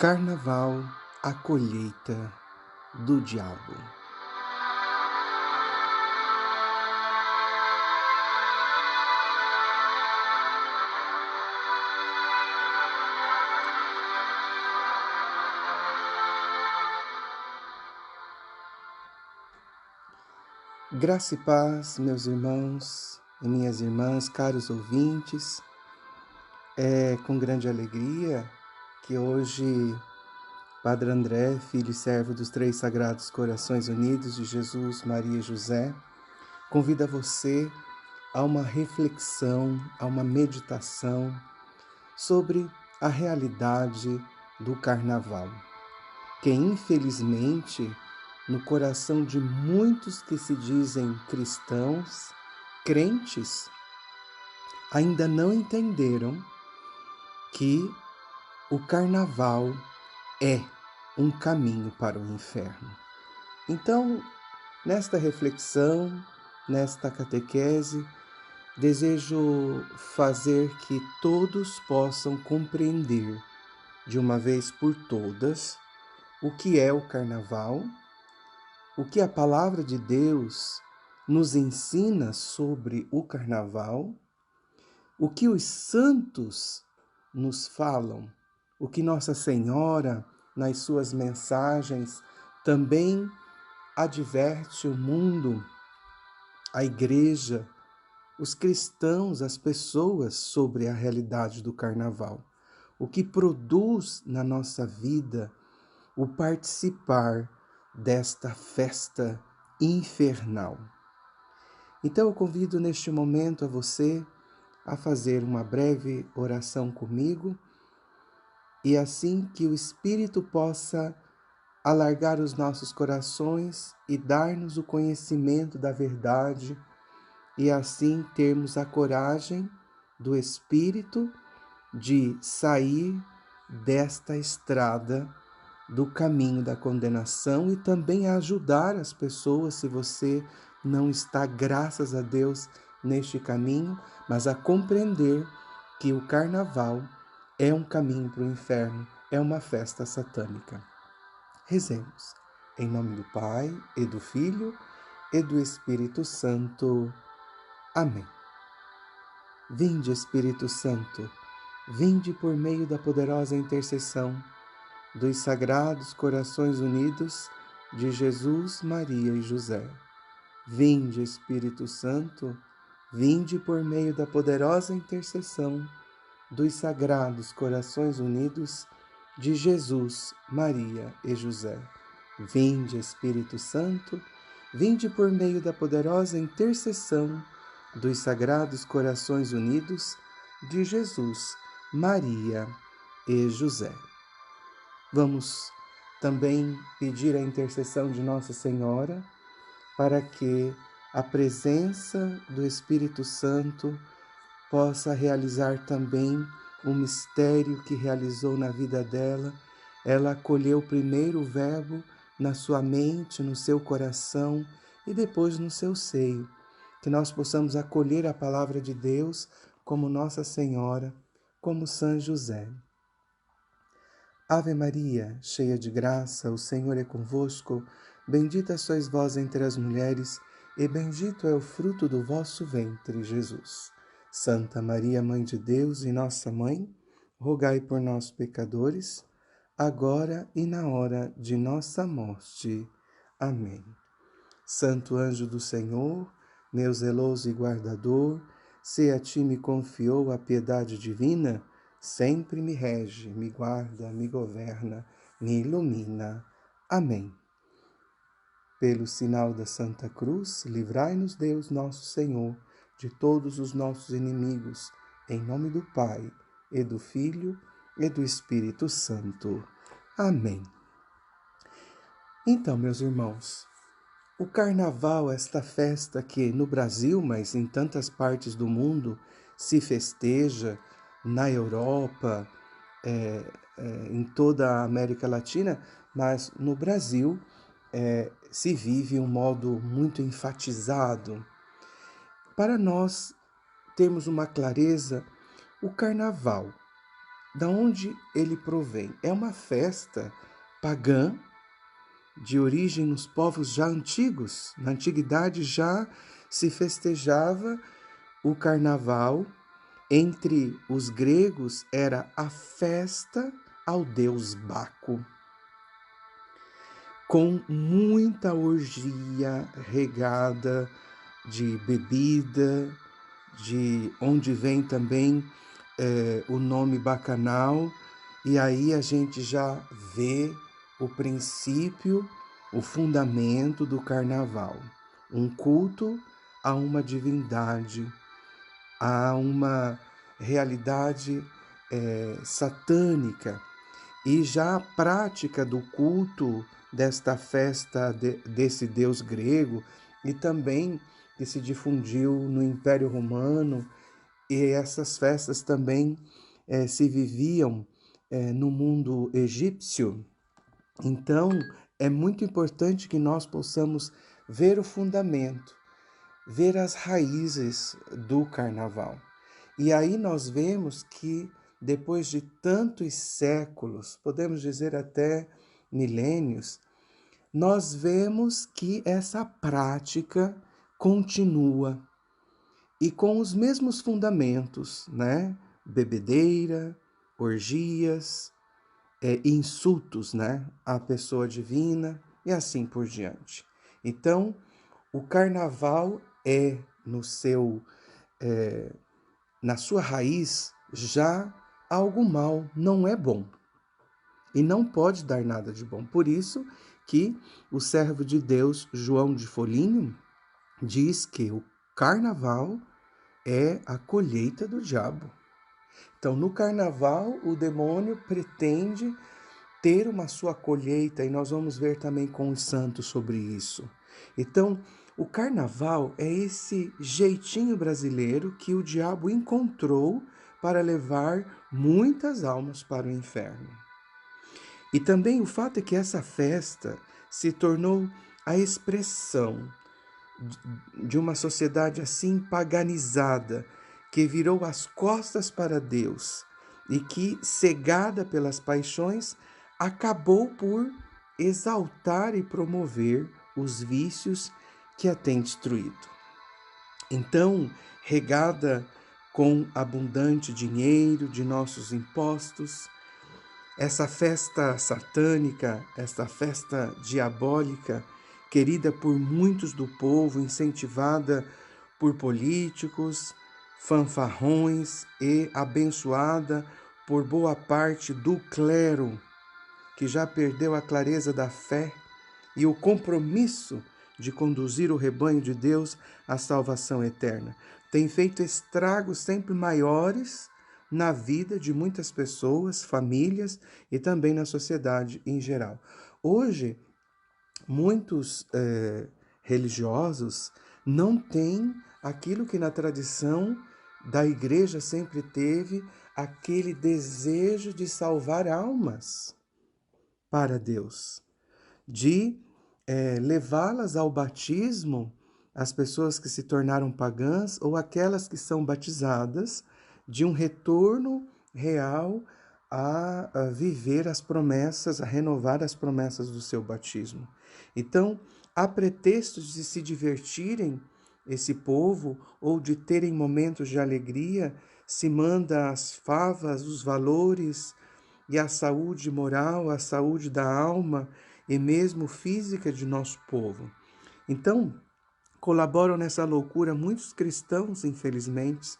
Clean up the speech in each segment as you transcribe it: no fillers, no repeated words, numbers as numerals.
Carnaval, a colheita do diabo. Graça e paz, meus irmãos e minhas irmãs, caros ouvintes. É com grande alegria que hoje Padre André, filho e servo dos Três Sagrados Corações Unidos de Jesus, Maria e José, convida você a uma reflexão, a uma meditação sobre a realidade do Carnaval, que infelizmente no coração de muitos que se dizem cristãos, crentes, ainda não entenderam que o Carnaval é um caminho para o inferno. Então, nesta reflexão, nesta catequese, desejo fazer que todos possam compreender de uma vez por todas o que é o Carnaval, o que a palavra de Deus nos ensina sobre o Carnaval, o que os santos nos falam, o que Nossa Senhora, nas suas mensagens, também adverte o mundo, a igreja, os cristãos, as pessoas sobre a realidade do Carnaval. O que produz na nossa vida o participar desta festa infernal. Então eu convido neste momento a você a fazer uma breve oração comigo e assim que o Espírito possa alargar os nossos corações e dar-nos o conhecimento da verdade e assim termos a coragem do Espírito de sair desta estrada do caminho da condenação e também a ajudar as pessoas, se você não está, graças a Deus, neste caminho, mas a compreender que o Carnaval é um caminho para o inferno, é uma festa satânica. Rezemos. Em nome do Pai, e do Filho, e do Espírito Santo. Amém. Vinde, Espírito Santo, vinde por meio da poderosa intercessão dos Sagrados Corações Unidos de Jesus, Maria e José. Vinde, Espírito Santo, vinde por meio da poderosa intercessão dos Sagrados Corações Unidos de Jesus, Maria e José. Vinde, Espírito Santo, vinde por meio da poderosa intercessão dos Sagrados Corações Unidos de Jesus, Maria e José. Vamos também pedir a intercessão de Nossa Senhora para que a presença do Espírito Santo possa realizar também o mistério que realizou na vida dela. Ela acolheu primeiro o Verbo na sua mente, no seu coração e depois no seu seio. Que nós possamos acolher a palavra de Deus como Nossa Senhora, como São José. Ave Maria, cheia de graça, o Senhor é convosco. Bendita sois vós entre as mulheres, e bendito é o fruto do vosso ventre, Jesus. Santa Maria, Mãe de Deus e nossa Mãe, rogai por nós, pecadores, agora e na hora de nossa morte. Amém. Santo anjo do Senhor, meu zeloso e guardador, se a ti me confiou a piedade divina, sempre me rege, me guarda, me governa, me ilumina. Amém. Pelo sinal da Santa Cruz, livrai-nos Deus nosso Senhor de todos os nossos inimigos, em nome do Pai, e do Filho, e do Espírito Santo. Amém. Então, meus irmãos, o Carnaval, esta festa que no Brasil, mas em tantas partes do mundo, se festeja, na Europa, em toda a América Latina, mas no Brasil se vive um modo muito enfatizado. Para nós termos uma clareza, o Carnaval Da onde ele provém? É uma festa pagã de origem nos povos já antigos. Na antiguidade já se festejava o carnaval. Entre os gregos era a festa ao deus Baco, com muita orgia regada de bebida, de onde vem também o nome bacanal, e aí a gente já vê o princípio, o fundamento do carnaval, um culto a uma divindade, a uma realidade satânica, e já a prática do culto desta festa desse deus grego, e também que se difundiu no Império Romano, e essas festas também se viviam no mundo egípcio. Então, é muito importante que nós possamos ver o fundamento, ver as raízes do carnaval. E aí nós vemos que, depois de tantos séculos, podemos dizer até milênios, nós vemos que essa prática continua e com os mesmos fundamentos, né? Bebedeira, orgias, insultos, né? À pessoa divina e assim por diante. Então, o carnaval é na sua raiz já algo mal, não é bom e não pode dar nada de bom. Por isso que o servo de Deus, João de Folinho, diz que o carnaval é a colheita do diabo. Então, no carnaval, o demônio pretende ter uma sua colheita, e nós vamos ver também com os santos sobre isso. Então, o carnaval é esse jeitinho brasileiro que o diabo encontrou para levar muitas almas para o inferno. E também o fato é que essa festa se tornou a expressão de uma sociedade assim paganizada, que virou as costas para Deus e que, cegada pelas paixões, acabou por exaltar e promover os vícios que a têm destruído. Então, regada com abundante dinheiro de nossos impostos, essa festa satânica, esta festa diabólica, querida por muitos do povo, incentivada por políticos, fanfarrões e abençoada por boa parte do clero, que já perdeu a clareza da fé e o compromisso de conduzir o rebanho de Deus à salvação eterna. Tem feito estragos sempre maiores na vida de muitas pessoas, famílias e também na sociedade em geral. Hoje, muitos religiosos não têm aquilo que na tradição da igreja sempre teve, aquele desejo de salvar almas para Deus, de levá-las ao batismo, as pessoas que se tornaram pagãs ou aquelas que são batizadas, de um retorno real a viver as promessas, a renovar as promessas do seu batismo. Então, há pretextos de se divertirem esse povo ou de terem momentos de alegria, se manda as favas, os valores e a saúde moral, a saúde da alma e mesmo física de nosso povo. Então, colaboram nessa loucura muitos cristãos, infelizmente,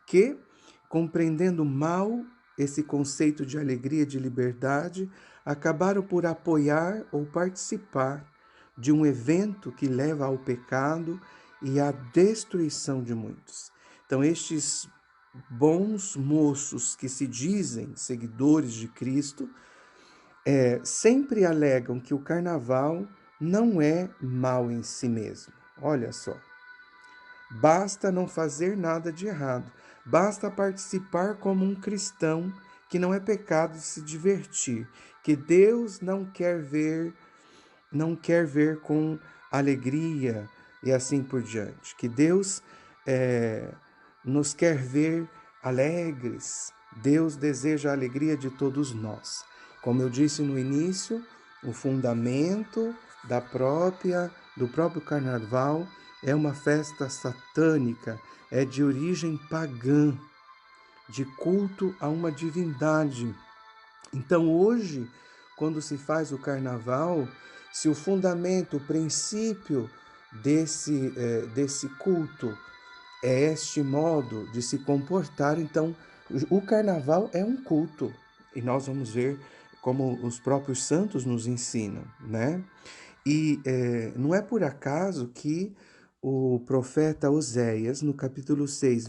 que, compreendendo mal esse conceito de alegria, de liberdade, acabaram por apoiar ou participar de um evento que leva ao pecado e à destruição de muitos. Então, estes bons moços que se dizem seguidores de Cristo, sempre alegam que o carnaval não é mal em si mesmo. Olha só, basta não fazer nada de errado, basta participar como um cristão, que não é pecado se divertir, que Deus não quer ver com alegria e assim por diante, que Deus nos quer ver alegres, Deus deseja a alegria de todos nós. Como eu disse no início, o fundamento do próprio carnaval é uma festa satânica, é de origem pagã, de culto a uma divindade. Então hoje, quando se faz o carnaval, se o fundamento, o princípio desse culto é este modo de se comportar, então o carnaval é um culto. E nós vamos ver como os próprios santos nos ensinam, né? E não é por acaso que o profeta Oséias, no capítulo 6,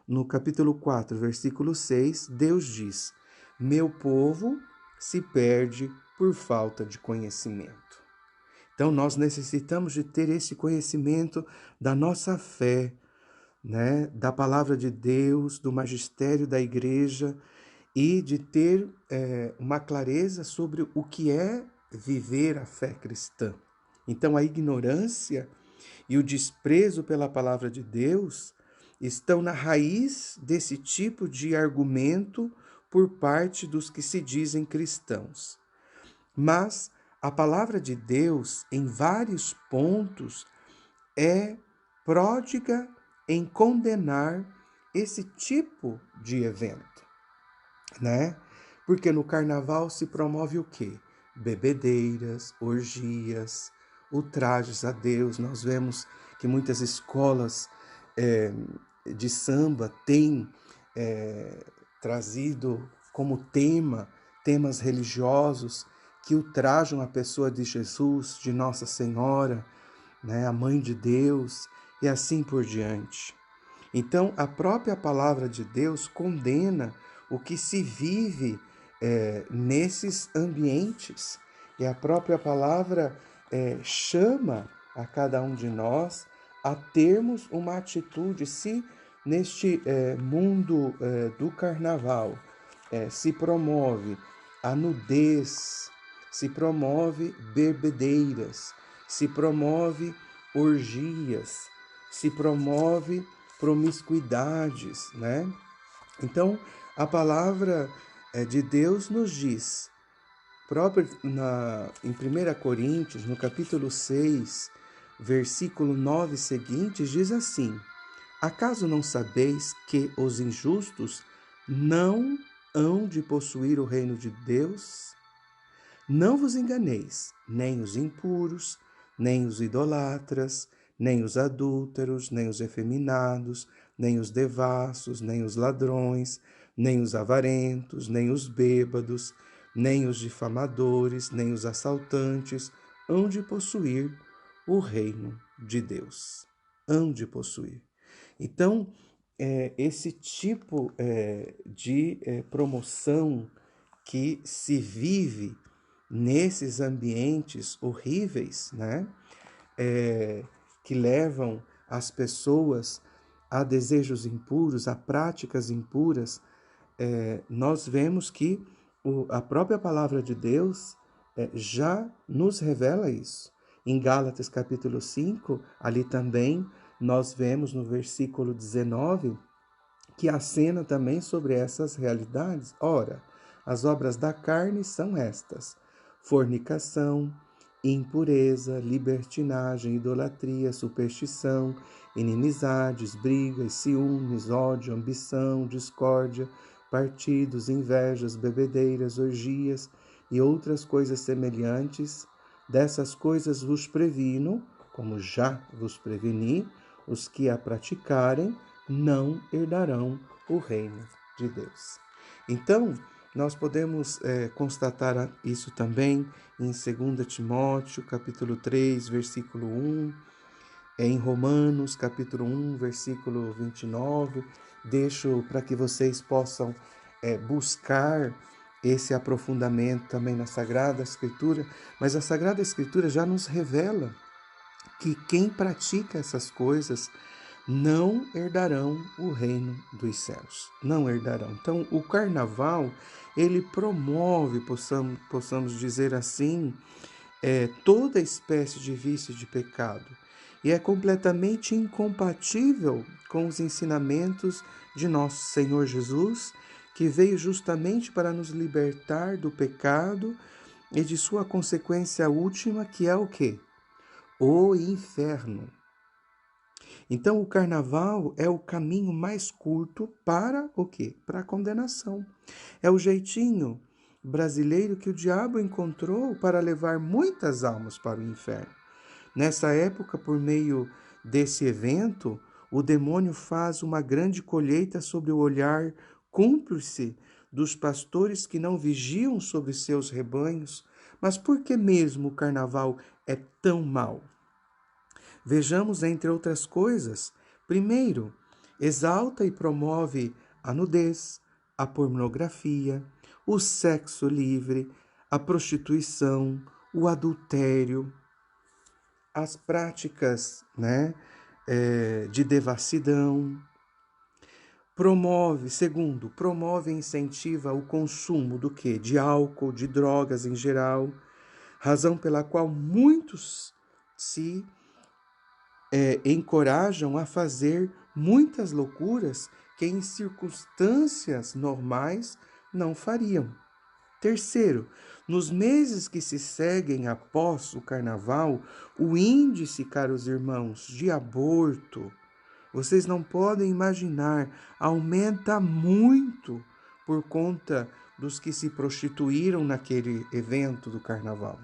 no capítulo 4, versículo 6, Deus diz: Meu povo se perde por falta de conhecimento. Então nós necessitamos de ter esse conhecimento da nossa fé, né, da palavra de Deus, do magistério da igreja e de ter uma clareza sobre o que é viver a fé cristã. Então a ignorância e o desprezo pela palavra de Deus estão na raiz desse tipo de argumento por parte dos que se dizem cristãos. Mas a palavra de Deus, em vários pontos, é pródiga em condenar esse tipo de evento, né? Porque no carnaval se promove o quê? Bebedeiras, orgias, ultrajes a Deus. Nós vemos que muitas escolas de samba têm trazido como temas religiosos que ultrajam a pessoa de Jesus, de Nossa Senhora, né, a Mãe de Deus e assim por diante. Então, a própria palavra de Deus condena o que se vive nesses ambientes. E a própria palavra chama a cada um de nós a termos uma atitude. Se neste mundo do carnaval se promove a nudez, se promove bebedeiras, se promove orgias, se promove promiscuidades, né? Então, a palavra de Deus nos diz, em 1 Coríntios, no capítulo 6, versículo 9 seguintes, diz assim: Acaso não sabeis que os injustos não hão de possuir o reino de Deus? Não vos enganeis, nem os impuros, nem os idolatras, nem os adúlteros, nem os efeminados, nem os devassos, nem os ladrões, nem os avarentos, nem os bêbados, nem os difamadores, nem os assaltantes hão de possuir o reino de Deus. Hão de possuir. Então, esse tipo de promoção que se vive nesses ambientes horríveis, né? Que levam as pessoas a desejos impuros, a práticas impuras, nós vemos que a própria palavra de Deus já nos revela isso. Em Gálatas capítulo 5, ali também nós vemos no versículo 19 que acena também sobre essas realidades. Ora, as obras da carne são estas: fornicação, impureza, libertinagem, idolatria, superstição, inimizades, brigas, ciúmes, ódio, ambição, discórdia, partidos, invejas, bebedeiras, orgias e outras coisas semelhantes. Dessas coisas vos previno, como já vos preveni, os que a praticarem não herdarão o reino de Deus. Então, nós podemos constatar isso também em 2 Timóteo, capítulo 3, versículo 1, em Romanos, capítulo 1, versículo 29. Deixo para que vocês possam buscar esse aprofundamento também na Sagrada Escritura, mas a Sagrada Escritura já nos revela que quem pratica essas coisas não herdarão o reino dos céus. Não herdarão. Então, o carnaval, ele promove, possamos dizer assim, toda espécie de vício de pecado. e é completamente incompatível com os ensinamentos de nosso Senhor Jesus, que veio justamente para nos libertar do pecado e de sua consequência última, que é o quê? O inferno. Então, o carnaval é o caminho mais curto para o quê? Para a condenação. É o jeitinho brasileiro que o diabo encontrou para levar muitas almas para o inferno. Nessa época, por meio desse evento, o demônio faz uma grande colheita sobre o olhar cúmplice dos pastores que não vigiam sobre seus rebanhos. Mas por que mesmo o carnaval é tão mau? Vejamos, entre outras coisas, primeiro, exalta e promove a nudez, a pornografia, o sexo livre, a prostituição, o adultério, as práticas, de devassidão. Promove e incentiva o consumo do quê? De álcool, de drogas em geral, razão pela qual muitos se encorajam a fazer muitas loucuras que em circunstâncias normais não fariam. Terceiro, nos meses que se seguem após o carnaval, o índice, caros irmãos, de aborto, vocês não podem imaginar, aumenta muito por conta dos que se prostituíram naquele evento do carnaval.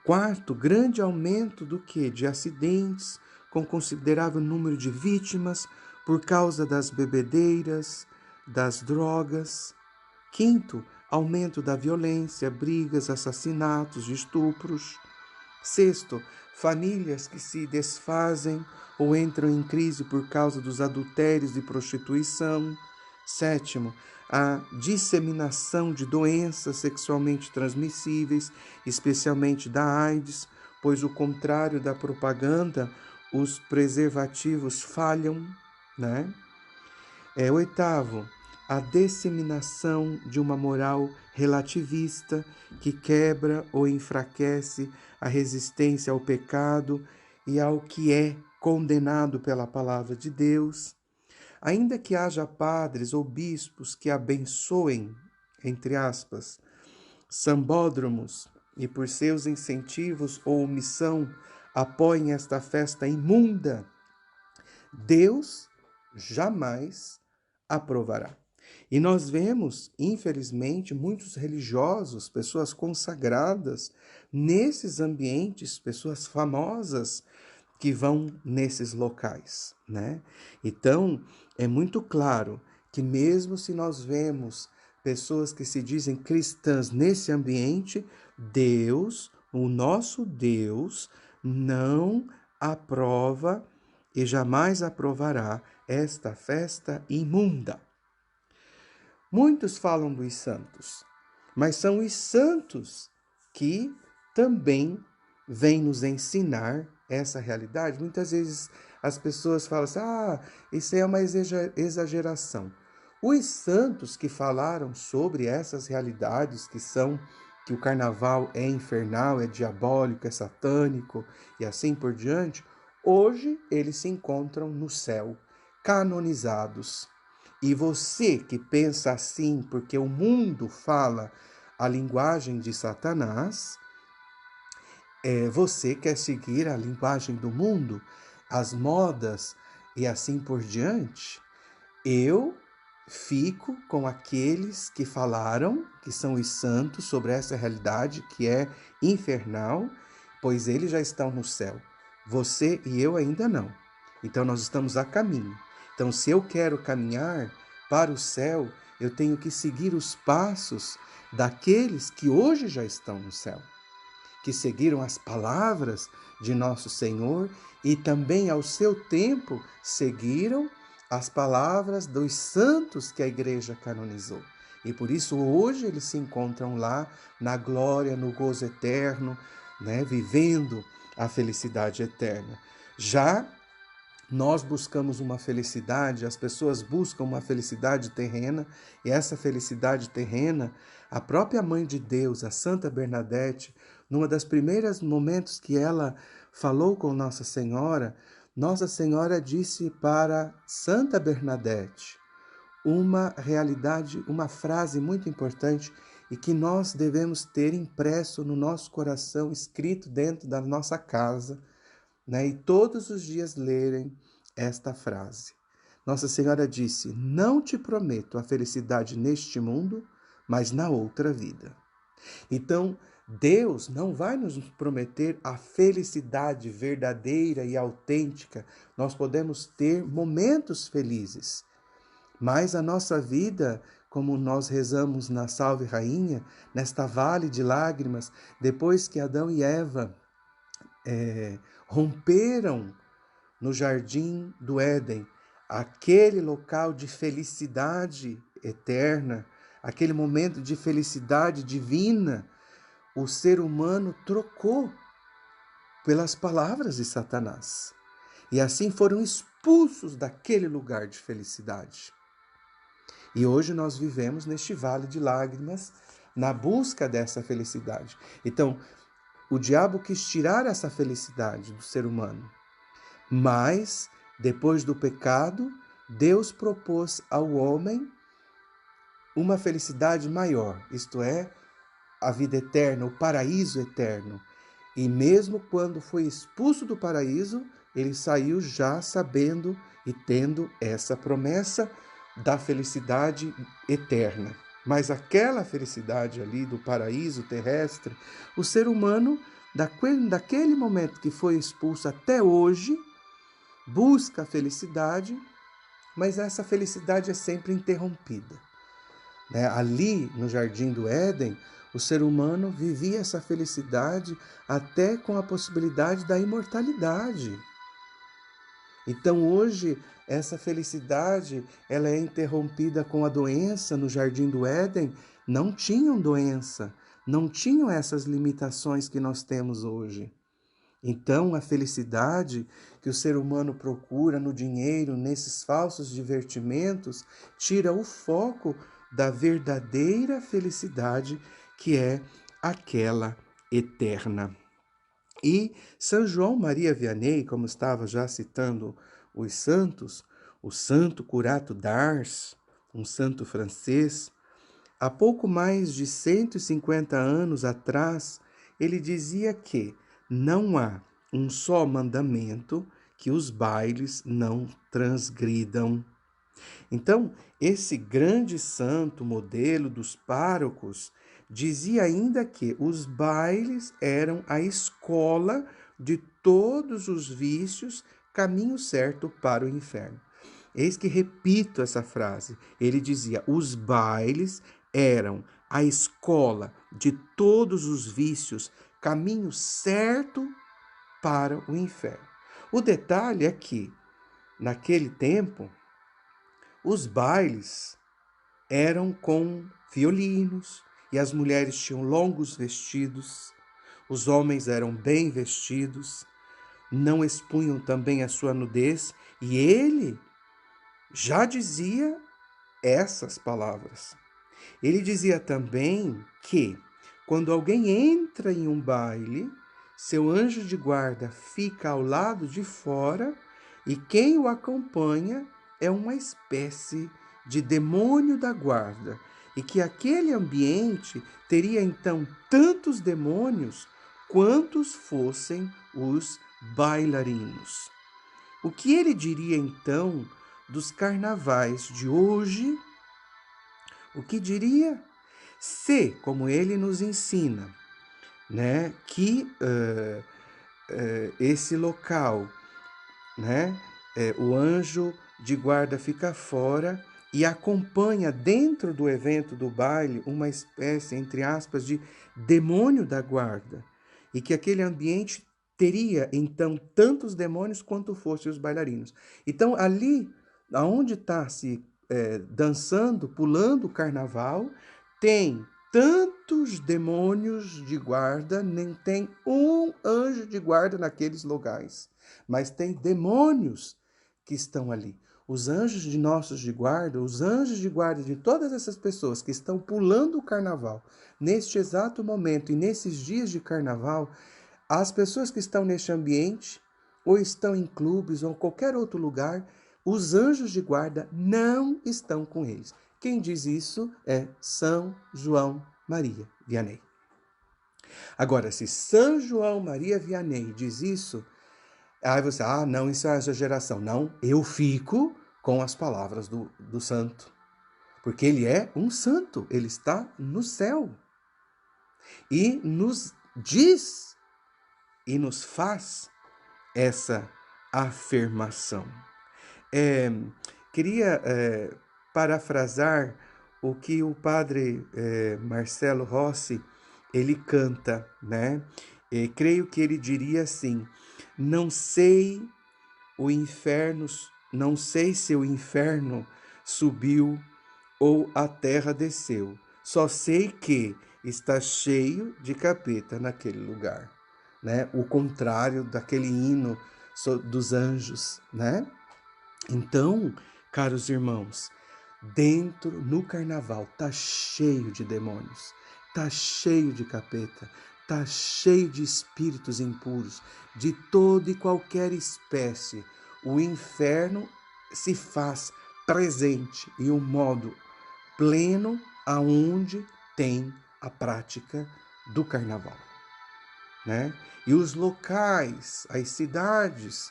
Quarto, grande aumento do quê? De acidentes, com considerável número de vítimas por causa das bebedeiras, das drogas. Quinto, aumento da violência, brigas, assassinatos, estupros. Sexto, famílias que se desfazem ou entram em crise por causa dos adultérios e prostituição. Sétimo, a disseminação de doenças sexualmente transmissíveis, especialmente da AIDS, pois, ao contrário da propaganda, os preservativos falham, né? Oitavo, a disseminação de uma moral relativista que quebra ou enfraquece a resistência ao pecado e ao que é condenado pela palavra de Deus. Ainda que haja padres ou bispos que abençoem, entre aspas, sambódromos e por seus incentivos ou omissão apoiem esta festa imunda, Deus jamais aprovará. E nós vemos, infelizmente, muitos religiosos, pessoas consagradas nesses ambientes, pessoas famosas que vão nesses locais, né? Então, é muito claro que mesmo se nós vemos pessoas que se dizem cristãs nesse ambiente, Deus, o nosso Deus, não aprova e jamais aprovará esta festa imunda. Muitos falam dos santos, mas são os santos que também vêm nos ensinar essa realidade. Muitas vezes as pessoas falam assim, isso é uma exageração. Os santos que falaram sobre essas realidades que o carnaval é infernal, é diabólico, é satânico e assim por diante, hoje eles se encontram no céu, canonizados. E você que pensa assim porque o mundo fala a linguagem de Satanás, você quer seguir a linguagem do mundo, as modas e assim por diante? Eu fico com aqueles que falaram, que são os santos, sobre essa realidade que é infernal, pois eles já estão no céu. Você e eu ainda não. Então nós estamos a caminho. Então, se eu quero caminhar para o céu, eu tenho que seguir os passos daqueles que hoje já estão no céu, que seguiram as palavras de nosso Senhor e também ao seu tempo seguiram as palavras dos santos que a igreja canonizou. E por isso hoje eles se encontram lá na glória, no gozo eterno, vivendo a felicidade eterna. Já nós buscamos uma felicidade, as pessoas buscam uma felicidade terrena, e essa felicidade terrena, a própria Mãe de Deus, a Santa Bernadette, numa das primeiras momentos que ela falou com Nossa Senhora disse para Santa Bernadette uma realidade, uma frase muito importante e que nós devemos ter impresso no nosso coração, escrito dentro da nossa casa, né? E todos os dias lerem esta frase. Nossa Senhora disse: não te prometo a felicidade neste mundo, mas na outra vida. Então, Deus não vai nos prometer a felicidade verdadeira e autêntica. Nós podemos ter momentos felizes, mas a nossa vida, como nós rezamos na Salve Rainha, nesta vale de lágrimas, depois que Adão e Eva romperam no jardim do Éden, aquele local de felicidade eterna, aquele momento de felicidade divina, o ser humano trocou pelas palavras de Satanás. E assim foram expulsos daquele lugar de felicidade. E hoje nós vivemos neste vale de lágrimas, na busca dessa felicidade. Então, o diabo quis tirar essa felicidade do ser humano. Mas, depois do pecado, Deus propôs ao homem uma felicidade maior, isto é, a vida eterna, o paraíso eterno. E mesmo quando foi expulso do paraíso, ele saiu já sabendo e tendo essa promessa da felicidade eterna. Mas aquela felicidade ali do paraíso terrestre, o ser humano, daquele momento que foi expulso até hoje, busca a felicidade, mas essa felicidade é sempre interrompida. Ali no Jardim do Éden, o ser humano vivia essa felicidade até com a possibilidade da imortalidade. Então hoje essa felicidade ela é interrompida com a doença. No Jardim do Éden não tinham doença, não tinham essas limitações que nós temos hoje. Então a felicidade que o ser humano procura no dinheiro, nesses falsos divertimentos, tira o foco da verdadeira felicidade que é aquela eterna. E São João Maria Vianney, como estava já citando os santos, o santo Curato d'Ars, um santo francês, há pouco mais de 150 anos atrás, ele dizia que não há um só mandamento que os bailes não transgridam. Então, esse grande santo modelo dos párocos dizia ainda que os bailes eram a escola de todos os vícios, caminho certo para o inferno. Eis que repito essa frase. Ele dizia: os bailes eram a escola de todos os vícios, caminho certo para o inferno. O detalhe é que, naquele tempo, os bailes eram com violinos e as mulheres tinham longos vestidos, os homens eram bem vestidos, não expunham também a sua nudez, e ele já dizia essas palavras. Ele dizia também que, quando alguém entra em um baile, seu anjo de guarda fica ao lado de fora e quem o acompanha é uma espécie de demônio da guarda, e que aquele ambiente teria então tantos demônios quantos fossem os bailarinos. O que ele diria então dos carnavais de hoje? O que diria? Se, como ele nos ensina, que esse local, o anjo de guarda fica fora e acompanha dentro do evento do baile uma espécie, entre aspas, de demônio da guarda, e que aquele ambiente teria então tantos demônios quanto fossem os bailarinos. Então ali, aonde está se dançando, pulando o carnaval, tem tantos demônios de guarda, nem tem um anjo de guarda naqueles lugares, mas tem demônios que estão ali. Os anjos de nossos de guarda, os anjos de guarda de todas essas pessoas que estão pulando o carnaval, neste exato momento e nesses dias de carnaval, As pessoas que estão neste ambiente, ou estão em clubes, ou qualquer outro lugar, os anjos de guarda não estão com eles. Quem diz isso é São João Maria Vianney. Agora, se São João Maria Vianney diz isso, aí você, não, isso é exageração. Não, eu fico com as palavras do santo. Porque ele é um santo, ele está no céu. E nos diz e nos faz essa afirmação. Queria parafrasar o que o padre Marcelo Rossi, ele canta, né? Creio que ele diria assim: não sei se o inferno subiu ou a terra desceu. Só sei que está cheio de capeta naquele lugar, né? O contrário daquele hino dos anjos, né? Então, caros irmãos, no carnaval tá cheio de demônios, tá cheio de capeta, tá cheio de espíritos impuros, de toda e qualquer espécie. O inferno se faz presente em um modo pleno aonde tem a prática do carnaval, né? E os locais, as cidades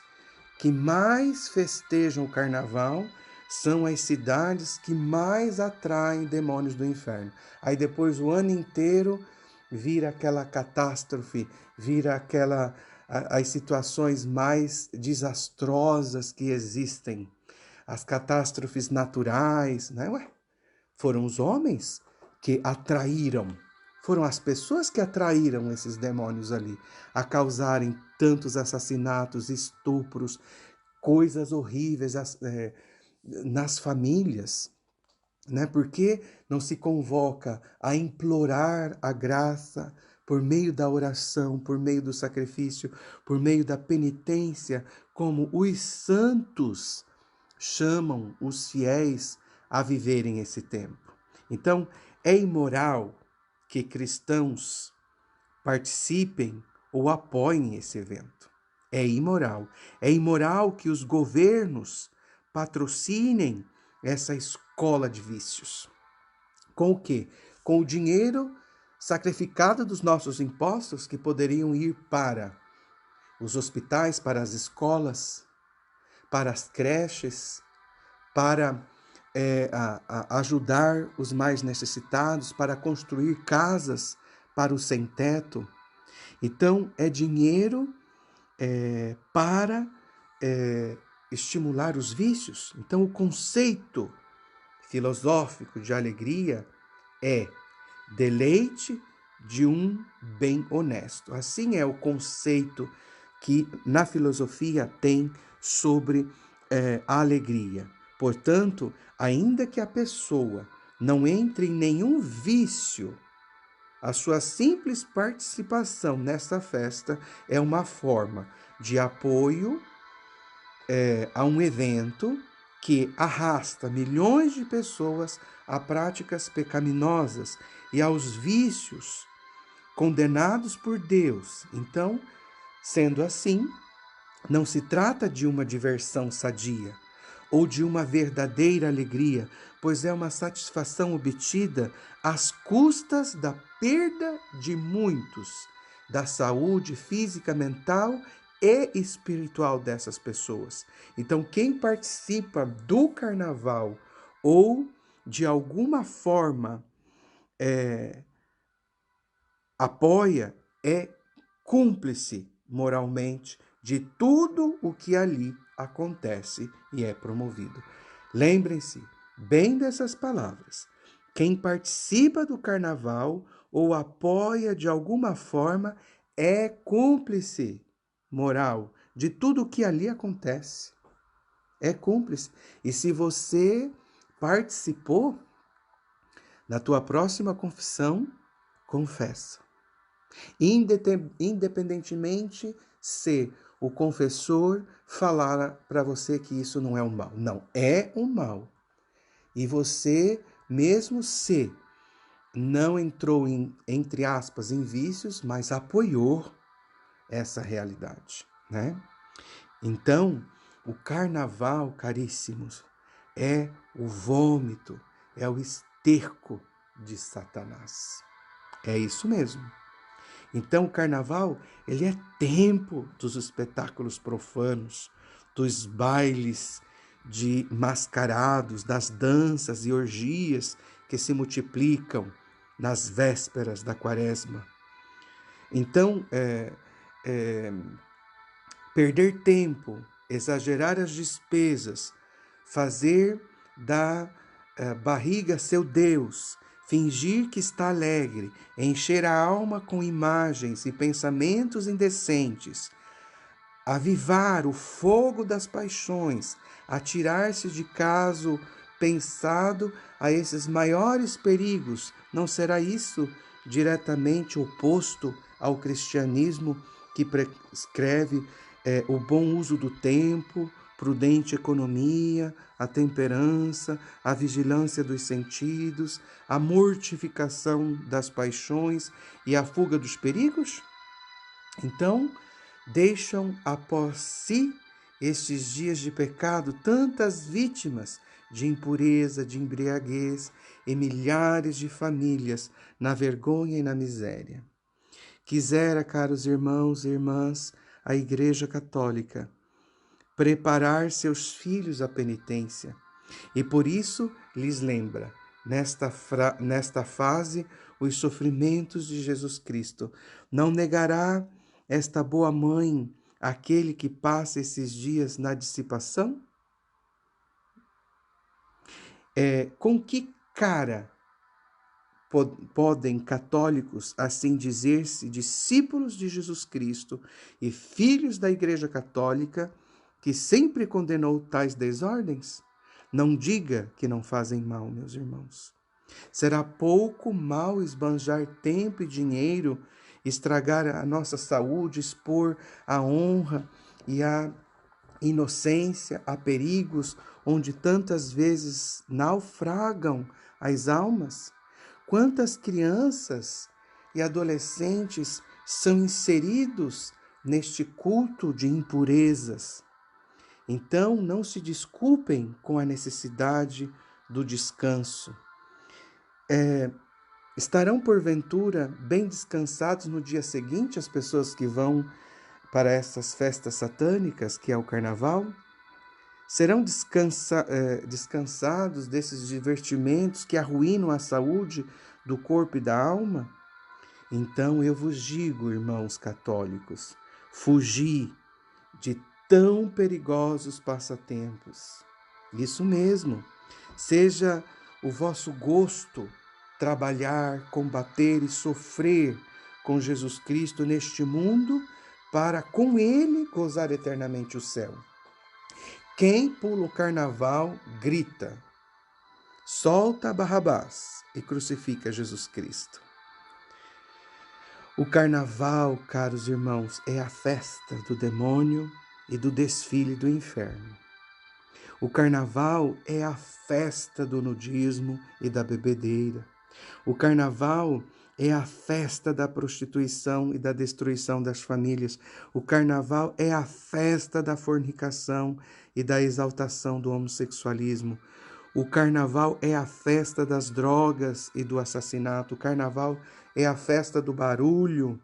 que mais festejam o carnaval são as cidades que mais atraem demônios do inferno. Aí depois o ano inteiro vira aquela catástrofe, vira as situações mais desastrosas que existem, as catástrofes naturais, né? Foram os homens que atraíram, foram as pessoas que atraíram esses demônios ali, a causarem tantos assassinatos, estupros, coisas horríveis nas famílias, né? Por que não se convoca a implorar a graça por meio da oração, por meio do sacrifício, por meio da penitência, como os santos chamam os fiéis a viverem esse tempo? Então, é imoral que cristãos participem ou apoiem esse evento. É imoral. É imoral que os governos patrocinem essa escola de vícios. Com o quê? Com o dinheiro sacrificado dos nossos impostos que poderiam ir para os hospitais, para as escolas, para as creches, para ajudar os mais necessitados, para construir casas para os sem-teto. Então, é dinheiro para estimular os vícios. Então, o conceito filosófico de alegria é deleite de um bem honesto. Assim é o conceito que na filosofia tem sobre a alegria. Portanto, ainda que a pessoa não entre em nenhum vício, a sua simples participação nessa festa é uma forma de apoio a um evento que arrasta milhões de pessoas a práticas pecaminosas e aos vícios condenados por Deus. Então, sendo assim, não se trata de uma diversão sadia ou de uma verdadeira alegria, pois é uma satisfação obtida às custas da perda de muitos, da saúde física, mental e espiritual dessas pessoas. Então, quem participa do carnaval ou de alguma forma apoia é cúmplice moralmente de tudo o que ali acontece e é promovido. Lembrem-se bem dessas palavras. Quem participa do carnaval ou apoia de alguma forma é cúmplice moral de tudo o que ali acontece. É cúmplice. E se você participou, na tua próxima confissão, confessa. Independentemente se o confessor falar para você que isso não é um mal. Não, é um mal. E você, mesmo se não entrou entre aspas, em vícios, mas apoiou essa realidade, né? Então, o carnaval, caríssimos, é o vômito, é o esterco de Satanás. É isso mesmo. Então, o carnaval, ele é tempo dos espetáculos profanos, dos bailes de mascarados, das danças e orgias que se multiplicam nas vésperas da quaresma. Então, perder tempo, exagerar as despesas, fazer da barriga seu Deus, fingir que está alegre, encher a alma com imagens e pensamentos indecentes, avivar o fogo das paixões, atirar-se de caso pensado a esses maiores perigos, não será isso diretamente oposto ao cristianismo que prescreve o bom uso do tempo, prudente economia, a temperança, a vigilância dos sentidos, a mortificação das paixões e a fuga dos perigos? Então, deixam após si estes dias de pecado tantas vítimas de impureza, de embriaguez e milhares de famílias na vergonha e na miséria. Quisera, caros irmãos e irmãs, a Igreja Católica preparar seus filhos à penitência e por isso lhes lembra, nesta fase, os sofrimentos de Jesus Cristo. Não negará esta boa mãe aquele que passa esses dias na dissipação? Com que cara podem católicos assim dizer-se discípulos de Jesus Cristo e filhos da Igreja Católica, que sempre condenou tais desordens? Não diga que não fazem mal, meus irmãos. Será pouco mal esbanjar tempo e dinheiro, estragar a nossa saúde, expor a honra e a inocência a perigos onde tantas vezes naufragam as almas? Quantas crianças e adolescentes são inseridos neste culto de impurezas? Então, não se desculpem com a necessidade do descanso. Estarão, porventura, bem descansados no dia seguinte as pessoas que vão para essas festas satânicas, que é o carnaval? Serão descansados desses divertimentos que arruinam a saúde do corpo e da alma? Então eu vos digo, irmãos católicos, fugi de tão perigosos passatempos. Isso mesmo, seja o vosso gosto trabalhar, combater e sofrer com Jesus Cristo neste mundo para com Ele gozar eternamente o céu. Quem pula o carnaval grita, solta Barrabás e crucifica Jesus Cristo. O carnaval, caros irmãos, é a festa do demônio e do desfile do inferno. O carnaval é a festa do nudismo e da bebedeira. O carnaval é a festa da prostituição e da destruição das famílias. O carnaval é a festa da fornicação e da exaltação do homossexualismo. O carnaval é a festa das drogas e do assassinato. O carnaval é a festa do barulho.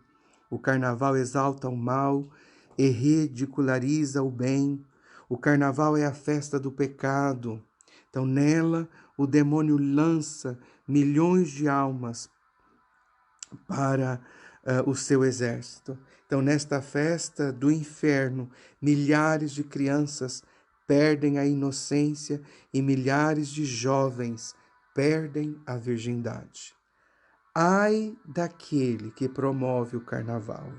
O carnaval exalta o mal e ridiculariza o bem. O carnaval é a festa do pecado. Então, nela, o demônio lança milhões de almas para o seu exército. Então, nesta festa do inferno, milhares de crianças perdem a inocência e milhares de jovens perdem a virgindade. Ai daquele que promove o carnaval.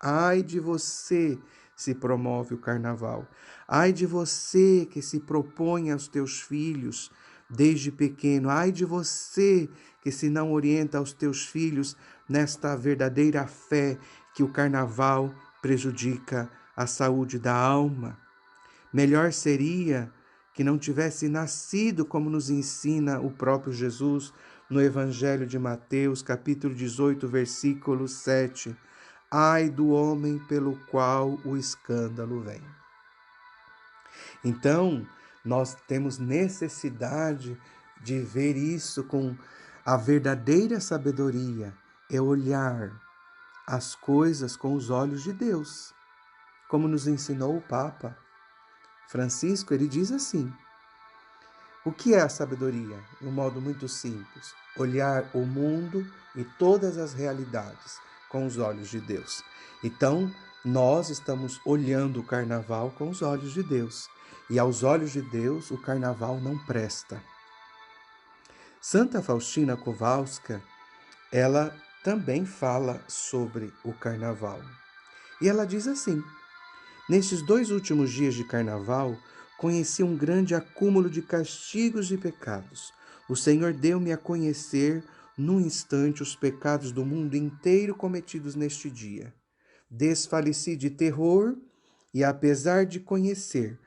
Ai de você se promove o carnaval. Ai de você que se propõe aos teus filhos desde pequeno. Ai de você que se não orienta aos teus filhos nesta verdadeira fé que o carnaval prejudica a saúde da alma. Melhor seria que não tivesse nascido, como nos ensina o próprio Jesus no Evangelho de Mateus, capítulo 18, versículo 7. Ai do homem pelo qual o escândalo vem. Então, nós temos necessidade de ver isso com a verdadeira sabedoria, é olhar as coisas com os olhos de Deus. Como nos ensinou o Papa Francisco, ele diz assim: o que é a sabedoria? De um modo muito simples, olhar o mundo e todas as realidades com os olhos de Deus. Então, nós estamos olhando o carnaval com os olhos de Deus. E aos olhos de Deus, o carnaval não presta. Santa Faustina Kowalska, ela também fala sobre o carnaval. E ela diz assim: nestes 2 últimos dias de carnaval, conheci um grande acúmulo de castigos e pecados. O Senhor deu-me a conhecer, num instante, os pecados do mundo inteiro cometidos neste dia. Desfaleci de terror e, apesar de conhecer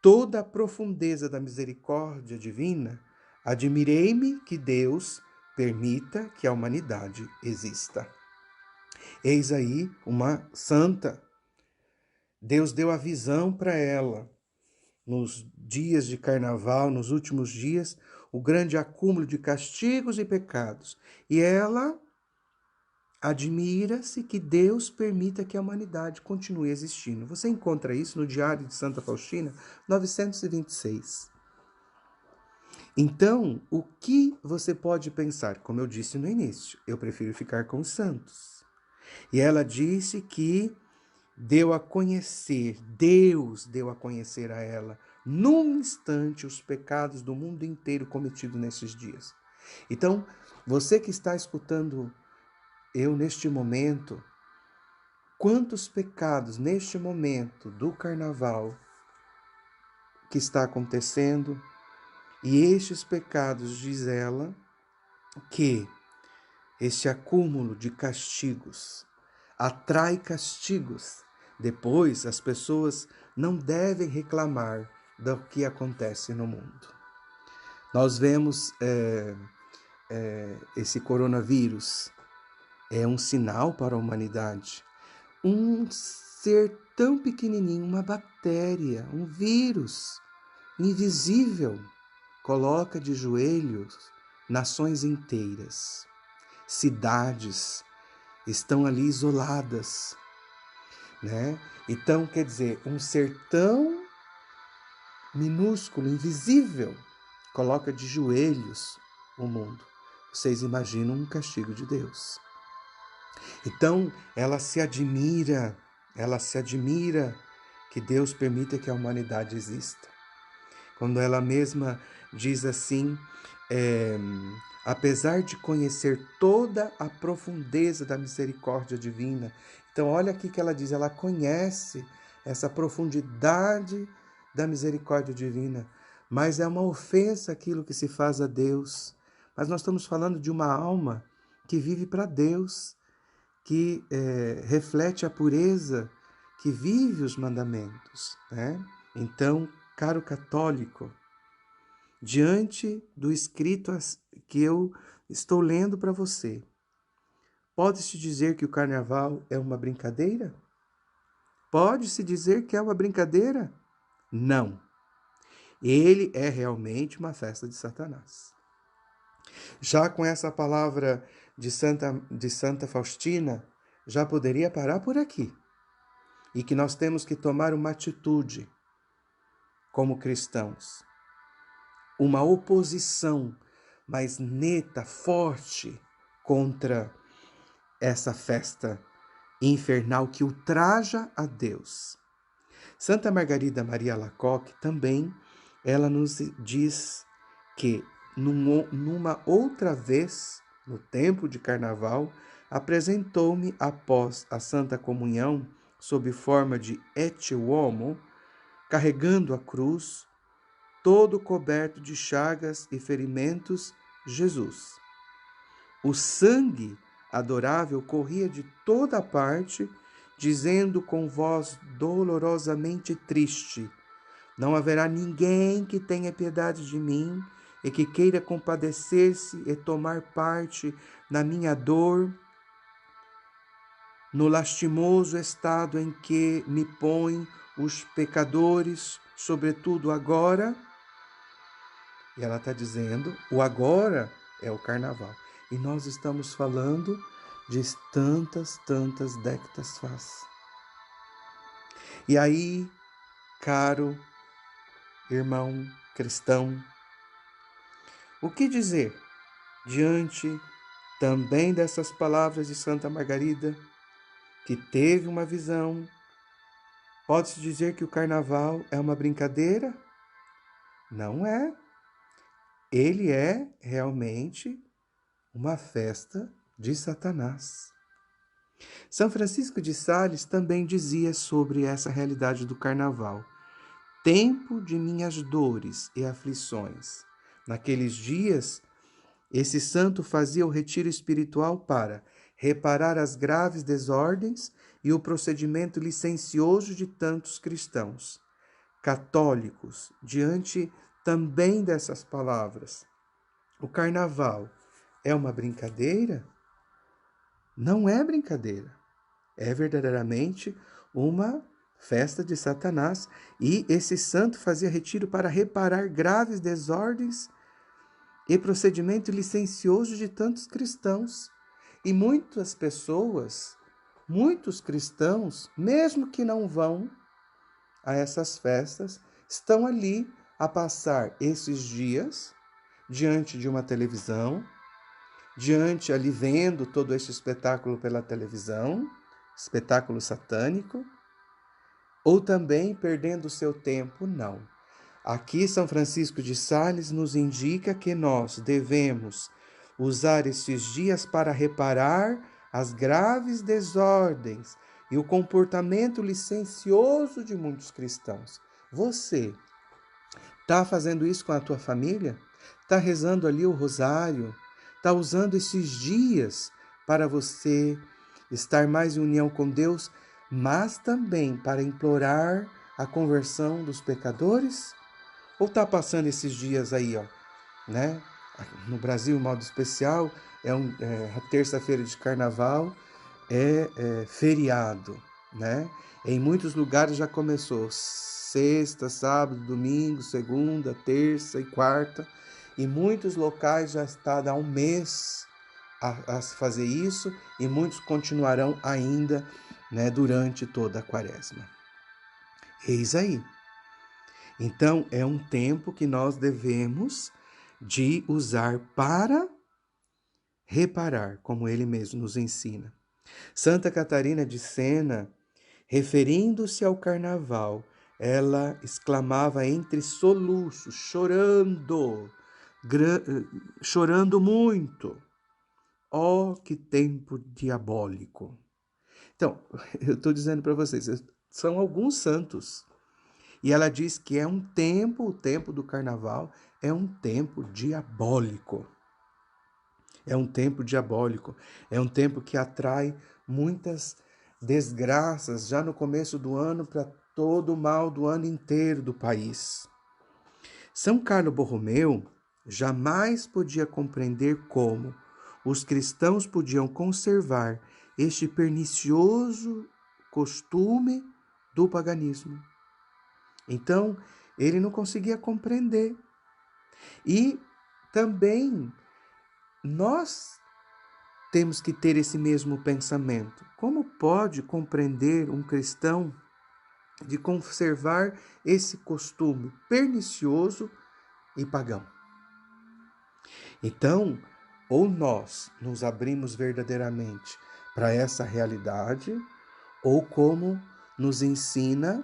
toda a profundeza da misericórdia divina, admirei-me que Deus permita que a humanidade exista. Eis aí uma santa. Deus deu a visão para ela. Nos dias de carnaval, nos últimos dias, o grande acúmulo de castigos e pecados. E ela admira-se que Deus permita que a humanidade continue existindo. Você encontra isso no Diário de Santa Faustina, 926. Então, o que você pode pensar? Como eu disse no início, eu prefiro ficar com os santos. E ela disse que Deus deu a conhecer a ela, num instante, os pecados do mundo inteiro cometidos nesses dias. Então, você que está escutando eu neste momento, quantos pecados neste momento do carnaval que está acontecendo, e estes pecados, diz ela, que este acúmulo de castigos atrai castigos. Depois, as pessoas não devem reclamar do que acontece no mundo. Nós vemos esse coronavírus, é um sinal para a humanidade. Um ser tão pequenininho, uma bactéria, um vírus invisível, coloca de joelhos nações inteiras. Cidades estão ali isoladas, né? Então, quer dizer, um ser tão minúsculo, invisível, coloca de joelhos o mundo. Vocês imaginam um castigo de Deus. Então, ela se admira que Deus permita que a humanidade exista. Quando ela mesma diz assim, apesar de conhecer toda a profundeza da misericórdia divina. Então, olha aqui que ela diz, ela conhece essa profundidade da misericórdia divina, mas é uma ofensa aquilo que se faz a Deus. Mas nós estamos falando de uma alma que vive para Deus, que reflete a pureza, que vive os mandamentos, né? Então, caro católico, diante do escrito que eu estou lendo para você, pode-se dizer que o carnaval é uma brincadeira? Pode-se dizer que é uma brincadeira? Não. Ele é realmente uma festa de Satanás. Já com essa palavra de Santa Faustina, já poderia parar por aqui. E que nós temos que tomar uma atitude como cristãos. Uma oposição mais neta, forte, contra essa festa infernal que ultraja a Deus. Santa Margarida Maria Alacoque também, ela nos diz que numa outra vez, no tempo de carnaval, apresentou-me após a Santa Comunhão, sob forma de et uomo, carregando a cruz, todo coberto de chagas e ferimentos, Jesus. O sangue adorável corria de toda parte, dizendo com voz dolorosamente triste: não haverá ninguém que tenha piedade de mim e que queira compadecer-se e tomar parte na minha dor, no lastimoso estado em que me põem os pecadores, sobretudo agora. E ela está dizendo, o agora é o carnaval. E nós estamos falando de tantas décadas faz. E aí, caro irmão cristão, o que dizer diante também dessas palavras de Santa Margarida, que teve uma visão? Pode-se dizer que o carnaval é uma brincadeira? Não é. Ele é realmente uma festa de Satanás. São Francisco de Sales também dizia sobre essa realidade do carnaval: tempo de minhas dores e aflições. Naqueles dias, esse santo fazia o retiro espiritual para reparar as graves desordens e o procedimento licencioso de tantos cristãos católicos. Diante também dessas palavras, o carnaval é uma brincadeira? Não é brincadeira. É verdadeiramente uma festa de Satanás. E esse santo fazia retiro para reparar graves desordens e procedimento licencioso de tantos cristãos. E muitas pessoas, muitos cristãos, mesmo que não vão a essas festas, estão ali a passar esses dias diante de uma televisão, diante ali vendo todo esse espetáculo pela televisão, espetáculo satânico, ou também perdendo o seu tempo, não. Aqui São Francisco de Sales nos indica que nós devemos usar esses dias para reparar as graves desordens e o comportamento licencioso de muitos cristãos. Você está fazendo isso com a tua família? Está rezando ali o rosário? Está usando esses dias para você estar mais em união com Deus, mas também para implorar a conversão dos pecadores? Ou está passando esses dias aí, né? No Brasil, em modo especial, a terça-feira de carnaval é feriado, né? Em muitos lugares já começou sexta, sábado, domingo, segunda, terça e quarta. Em muitos locais já está há um mês a fazer isso e muitos continuarão ainda, né, durante toda a quaresma. Eis aí. Então, é um tempo que nós devemos de usar para reparar, como ele mesmo nos ensina. Santa Catarina de Sena, referindo-se ao carnaval, ela exclamava entre soluços, chorando muito: ó, que tempo diabólico! Então, eu estou dizendo para vocês, são alguns santos. E ela diz que é um tempo, o tempo do carnaval, é um tempo diabólico. É um tempo diabólico. É um tempo que atrai muitas desgraças já no começo do ano para todo o mal do ano inteiro do país. São Carlo Borromeu jamais podia compreender como os cristãos podiam conservar este pernicioso costume do paganismo. Então, ele não conseguia compreender. E também nós temos que ter esse mesmo pensamento. Como pode compreender um cristão de conservar esse costume pernicioso e pagão? Então, ou nós nos abrimos verdadeiramente para essa realidade, ou como nos ensina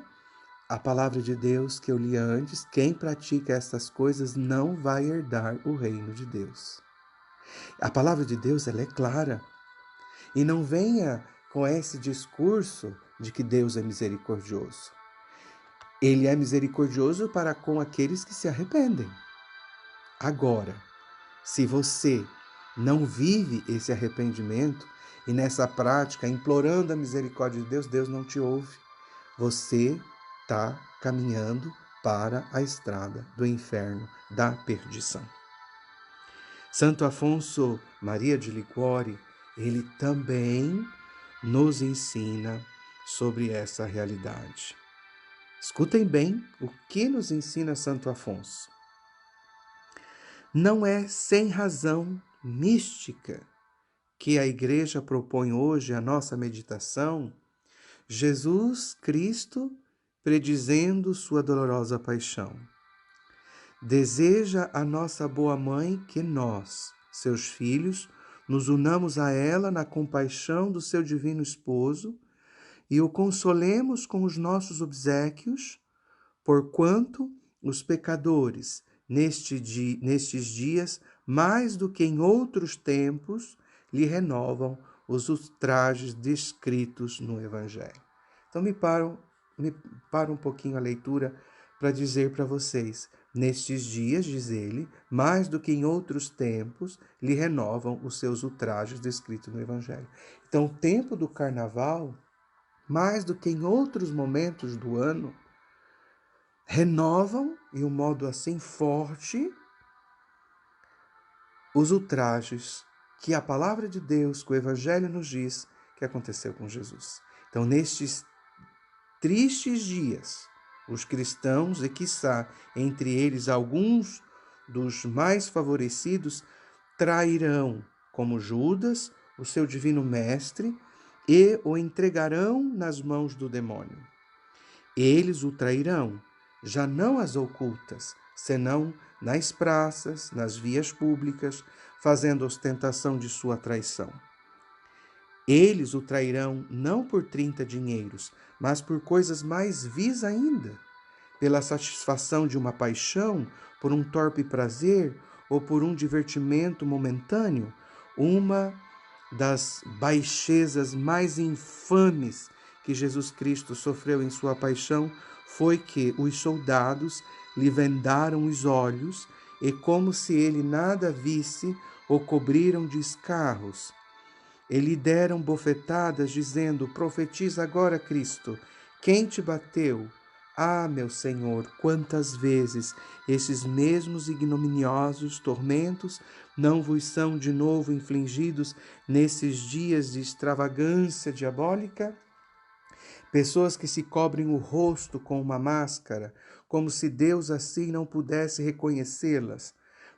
a palavra de Deus que eu li antes: quem pratica essas coisas não vai herdar o reino de Deus. A palavra de Deus, ela é clara. E não venha com esse discurso de que Deus é misericordioso. Ele é misericordioso para com aqueles que se arrependem. Agora, se você não vive esse arrependimento e nessa prática, implorando a misericórdia de Deus, Deus não te ouve. Você está caminhando para a estrada do inferno, da perdição. Santo Afonso Maria de Liguori, ele também nos ensina sobre essa realidade. Escutem bem o que nos ensina Santo Afonso. Não é sem razão mística que a Igreja propõe hoje a nossa meditação Jesus Cristo predizendo sua dolorosa paixão. Deseja a nossa boa mãe que nós, seus filhos, nos unamos a ela na compaixão do seu divino esposo e o consolemos com os nossos obséquios, porquanto os pecadores, nestes dias, mais do que em outros tempos, lhe renovam os ultrajes descritos no Evangelho. Então me paro um pouquinho a leitura para dizer para vocês, nestes dias, diz ele, mais do que em outros tempos, lhe renovam os seus ultrajes descritos no Evangelho. Então, o tempo do Carnaval, mais do que em outros momentos do ano, renovam, e um modo assim forte, os ultrajes que a palavra de Deus, que o Evangelho nos diz que aconteceu com Jesus. Então, nestes tristes dias, os cristãos, e quiçá entre eles alguns dos mais favorecidos, trairão, como Judas, o seu divino mestre e o entregarão nas mãos do demônio. Eles o trairão, já não às ocultas, senão nas praças, nas vias públicas, fazendo ostentação de sua traição. Eles o trairão não por 30 dinheiros, mas por coisas mais vis ainda, pela satisfação de uma paixão, por um torpe prazer ou por um divertimento momentâneo, uma das baixezas mais infames que Jesus Cristo sofreu em sua paixão foi que os soldados lhe vendaram os olhos e, como se ele nada visse, o cobriram de escarros. E lhe deram bofetadas, dizendo: profetiza agora, Cristo, quem te bateu? Ah, meu Senhor, quantas vezes esses mesmos ignominiosos tormentos não vos são de novo infligidos nesses dias de extravagância diabólica? Pessoas que se cobrem o rosto com uma máscara, como se Deus assim não pudesse reconhecê-las.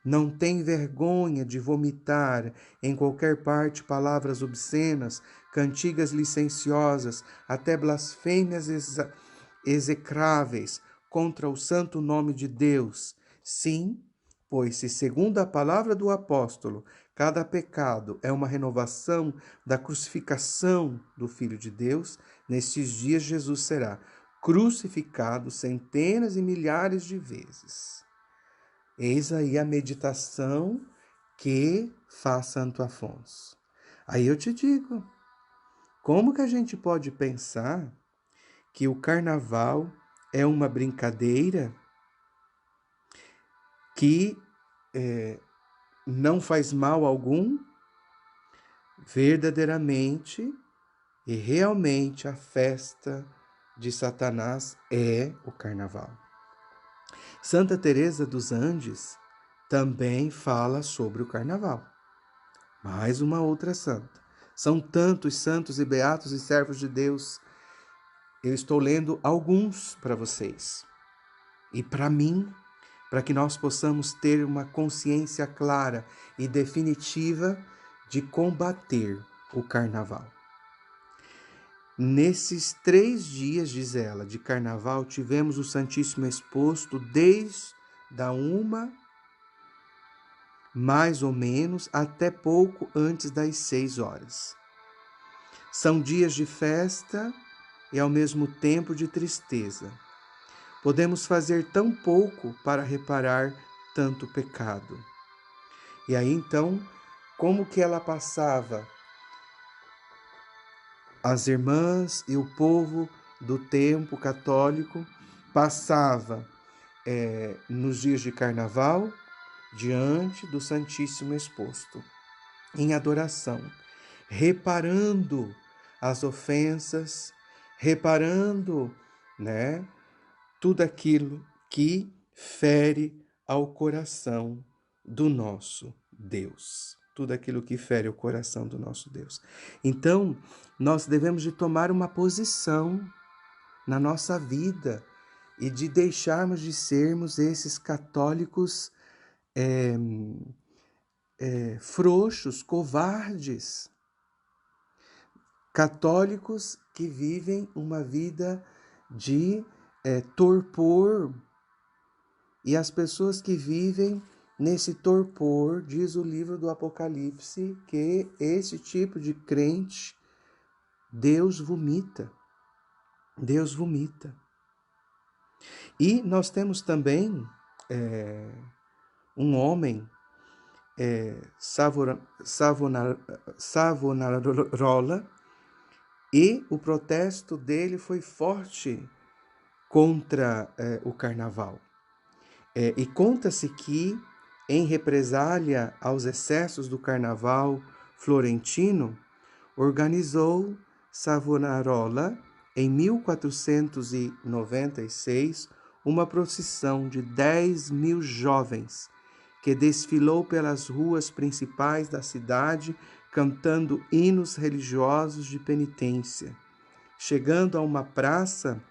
Não têm vergonha de vomitar em qualquer parte palavras obscenas, cantigas licenciosas, até blasfêmias execráveis contra o santo nome de Deus. Sim, pois se, segundo a palavra do apóstolo, cada pecado é uma renovação da crucificação do Filho de Deus, nestes dias Jesus será crucificado centenas e milhares de vezes. Eis aí a meditação que faz Santo Afonso. Aí eu te digo, como que a gente pode pensar que o carnaval é uma brincadeira que não faz mal algum? Verdadeiramente e realmente a festa de Satanás é o carnaval. Santa Teresa dos Andes também fala sobre o carnaval. Mais uma outra santa. São tantos santos e beatos e servos de Deus. Eu estou lendo alguns para vocês. E para mim, para que nós possamos ter uma consciência clara e definitiva de combater o carnaval. Nesses 3 dias, diz ela, de carnaval, tivemos o Santíssimo exposto desde a 1, mais ou menos, até pouco antes das 6 horas. São dias de festa e ao mesmo tempo de tristeza. Podemos fazer tão pouco para reparar tanto pecado. E aí então, como que ela passava as irmãs e o povo do tempo católico passava nos dias de carnaval diante do Santíssimo exposto, em adoração, reparando as ofensas, reparando, tudo aquilo que fere ao coração do nosso Deus. tudo aquilo que fere o coração do nosso Deus. Então, nós devemos de tomar uma posição na nossa vida e de deixarmos de sermos esses católicos frouxos, covardes, católicos que vivem uma vida de torpor. E as pessoas que vivem nesse torpor, diz o livro do Apocalipse, que esse tipo de crente, Deus vomita. Deus vomita. E nós temos também um homem, Savonarola, e o protesto dele foi forte contra o carnaval. E conta-se que, em represália aos excessos do carnaval florentino, organizou Savonarola, em 1496, uma procissão de 10.000 jovens que desfilou pelas ruas principais da cidade cantando hinos religiosos de penitência, chegando a uma praça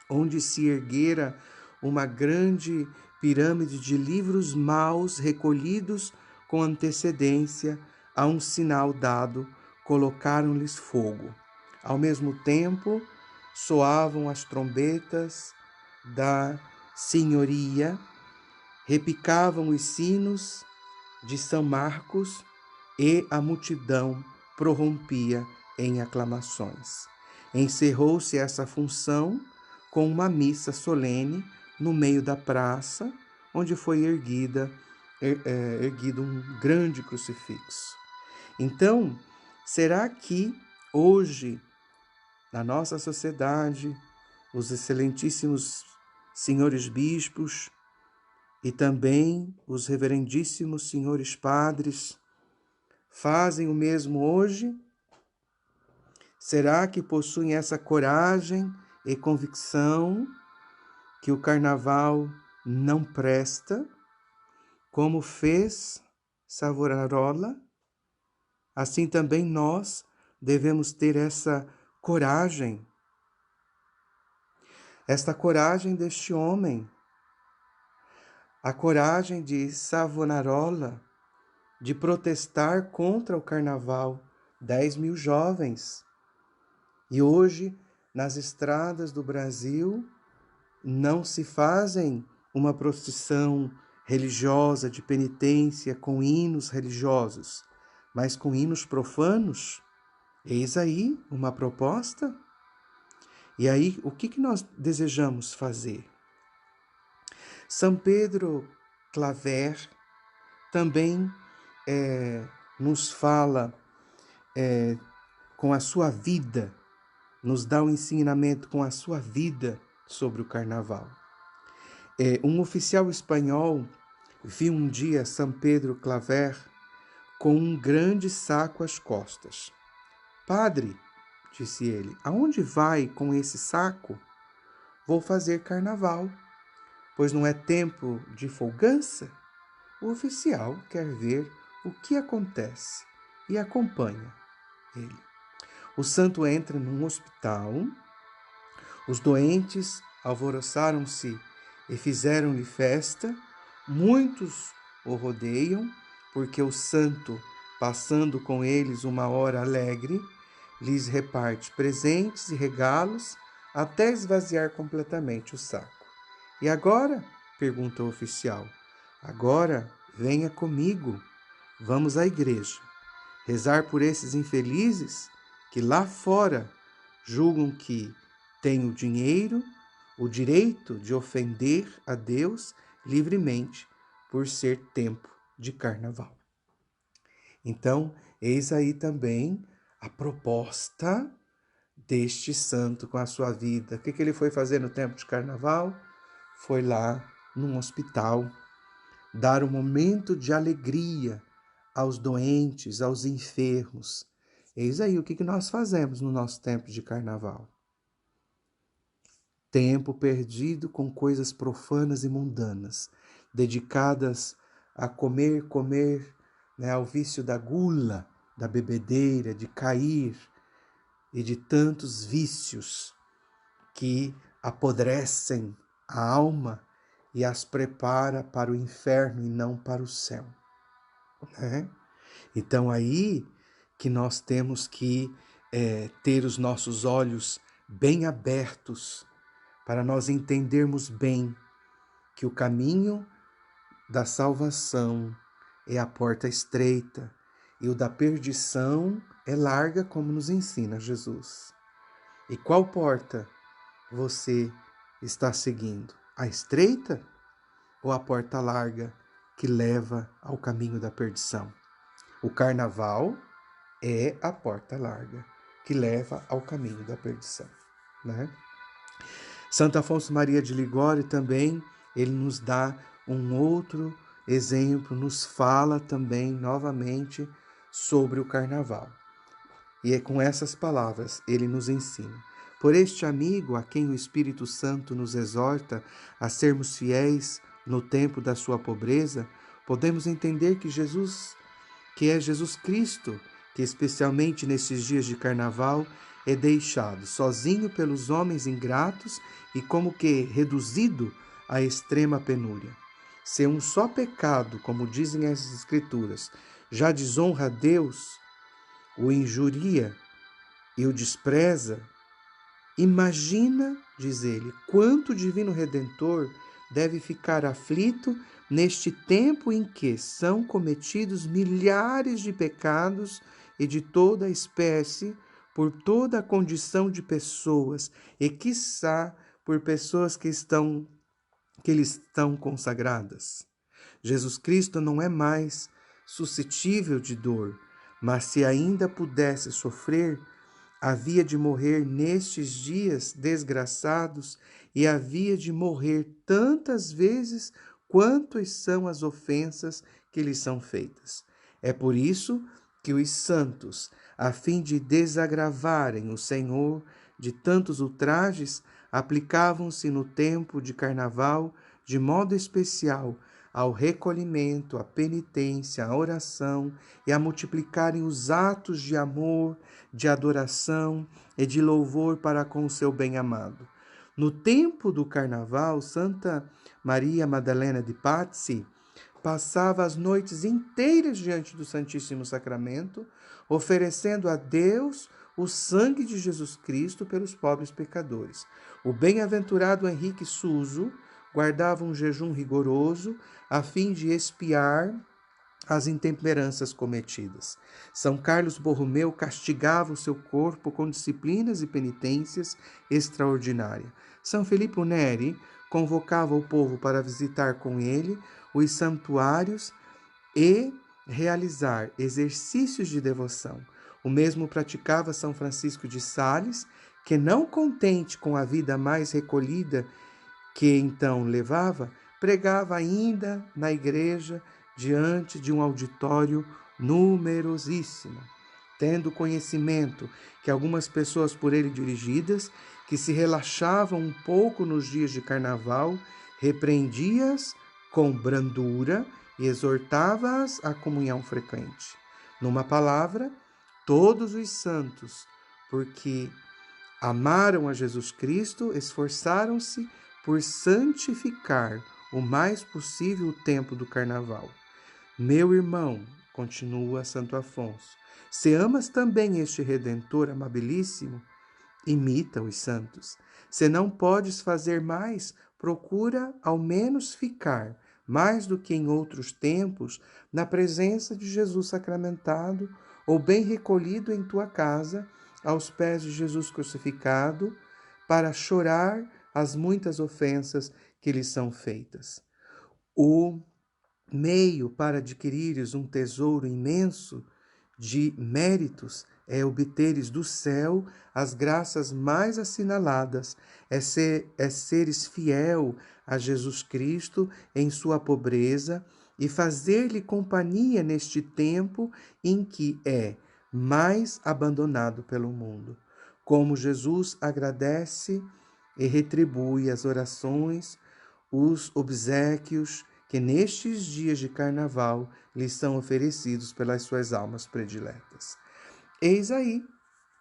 onde se erguera uma grande pirâmide de livros maus recolhidos com antecedência a um sinal dado, colocaram-lhes fogo. Ao mesmo tempo, soavam as trombetas da senhoria, repicavam os sinos de São Marcos e a multidão prorrompia em aclamações. Encerrou-se essa função com uma missa solene no meio da praça, onde foi erguido um grande crucifixo. Então, será que hoje, na nossa sociedade, os excelentíssimos senhores bispos e também os reverendíssimos senhores padres fazem o mesmo hoje? Será que possuem essa coragem e convicção que o carnaval não presta, como fez Savonarola? Assim também nós devemos ter essa coragem, esta coragem deste homem, a coragem de Savonarola, de protestar contra o carnaval, 10.000 jovens. E hoje, nas estradas do Brasil, não se fazem uma procissão religiosa de penitência com hinos religiosos, mas com hinos profanos. Eis aí uma proposta. E aí, o que nós desejamos fazer? São Pedro Claver também nos fala com a sua vida, nos dá um ensinamento com a sua vida sobre o carnaval. Um oficial espanhol viu um dia São Pedro Claver com um grande saco às costas. Padre, disse ele, aonde vai com esse saco? Vou fazer carnaval, pois não é tempo de folgança? O oficial quer ver o que acontece e acompanha ele. O santo entra num hospital, os doentes alvoroçaram-se e fizeram-lhe festa, muitos o rodeiam, porque o santo, passando com eles uma hora alegre, lhes reparte presentes e regalos até esvaziar completamente o saco. E agora? Pergunta o oficial. Agora venha comigo, vamos à igreja, rezar por esses infelizes que lá fora julgam que têm o dinheiro, o direito de ofender a Deus livremente por ser tempo de carnaval. Então, eis aí também a proposta deste santo com a sua vida. O que ele foi fazer no tempo de carnaval? Foi lá num hospital dar um momento de alegria aos doentes, aos enfermos. Eis aí o que nós fazemos no nosso tempo de carnaval. Tempo perdido com coisas profanas e mundanas, dedicadas a comer, né, ao vício da gula, da bebedeira, de cair e de tantos vícios que apodrecem a alma e as prepara para o inferno e não para o céu, né? Então aí que nós temos que ter os nossos olhos bem abertos para nós entendermos bem que o caminho da salvação é a porta estreita e o da perdição é larga, como nos ensina Jesus. E qual porta você está seguindo? A estreita ou a porta larga que leva ao caminho da perdição? O carnaval é a porta larga que leva ao caminho da perdição, né? Santo Afonso Maria de Ligório também, ele nos dá um outro exemplo, nos fala também novamente sobre o carnaval. E é com essas palavras ele nos ensina. Por este amigo a quem o Espírito Santo nos exorta a sermos fiéis no tempo da sua pobreza, podemos entender que é Jesus Cristo, que especialmente nesses dias de carnaval é deixado sozinho pelos homens ingratos e como que reduzido à extrema penúria. Se um só pecado, como dizem as Escrituras, já desonra a Deus, o injuria e o despreza, imagina, diz ele, quanto o Divino Redentor deve ficar aflito neste tempo em que são cometidos milhares de pecados e de toda a espécie, por toda a condição de pessoas, e quiçá por pessoas que lhe estão consagradas. Jesus Cristo não é mais suscetível de dor, mas se ainda pudesse sofrer, havia de morrer nestes dias desgraçados e havia de morrer tantas vezes quantas são as ofensas que lhe são feitas. É por isso que os santos, a fim de desagravarem o Senhor de tantos ultrajes, aplicavam-se no tempo de carnaval de modo especial ao recolhimento, à penitência, à oração e a multiplicarem os atos de amor, de adoração e de louvor para com o seu bem-amado. No tempo do carnaval, Santa Maria Madalena de Pazzi passava as noites inteiras diante do Santíssimo Sacramento, oferecendo a Deus o sangue de Jesus Cristo pelos pobres pecadores. O bem-aventurado Henrique Suso guardava um jejum rigoroso a fim de expiar as intemperanças cometidas. São Carlos Borromeu castigava o seu corpo com disciplinas e penitências extraordinárias. São Filippo Neri convocava o povo para visitar com ele os santuários e realizar exercícios de devoção. O mesmo praticava São Francisco de Sales, que, não contente com a vida mais recolhida que então levava, pregava ainda na igreja diante de um auditório numerosíssimo, tendo conhecimento que algumas pessoas por ele dirigidas, que se relaxavam um pouco nos dias de carnaval, repreendia-as com brandura e exortava-as à comunhão frequente. Numa palavra, todos os santos, porque amaram a Jesus Cristo, esforçaram-se por santificar o mais possível o tempo do carnaval. Meu irmão, continua Santo Afonso, se amas também este Redentor amabilíssimo, imita os santos. Se não podes fazer mais, procura ao menos ficar, mais do que em outros tempos, na presença de Jesus sacramentado ou bem recolhido em tua casa, aos pés de Jesus crucificado, para chorar as muitas ofensas que lhe são feitas. O meio para adquirires um tesouro imenso de méritos é obteres do céu as graças mais assinaladas, é seres fiel a Jesus Cristo em sua pobreza e fazer-lhe companhia neste tempo em que é mais abandonado pelo mundo. Como Jesus agradece e retribui as orações, os obséquios que nestes dias de carnaval lhes são oferecidos pelas suas almas prediletas. Eis aí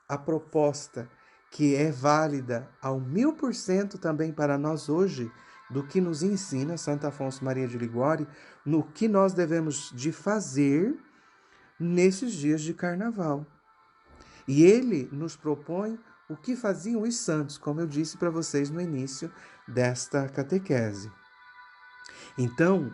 a proposta que é válida ao 1000% também para nós hoje, do que nos ensina Santo Afonso Maria de Ligório, no que nós devemos de fazer nesses dias de carnaval. E ele nos propõe o que faziam os santos, como eu disse para vocês no início desta catequese. Então,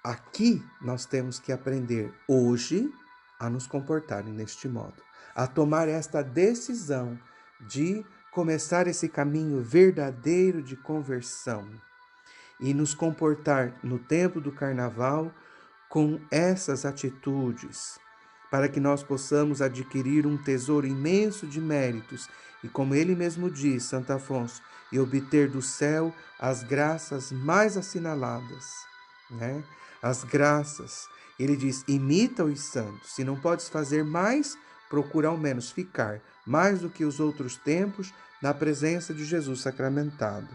aqui nós temos que aprender hoje a nos comportar neste modo, a tomar esta decisão de começar esse caminho verdadeiro de conversão e nos comportar no tempo do carnaval com essas atitudes, para que nós possamos adquirir um tesouro imenso de méritos e, como ele mesmo diz, Santo Afonso, e obter do céu as graças mais assinaladas, né? As graças, ele diz, imita os santos. Se não podes fazer mais, procura ao menos ficar, mais do que os outros tempos, na presença de Jesus sacramentado.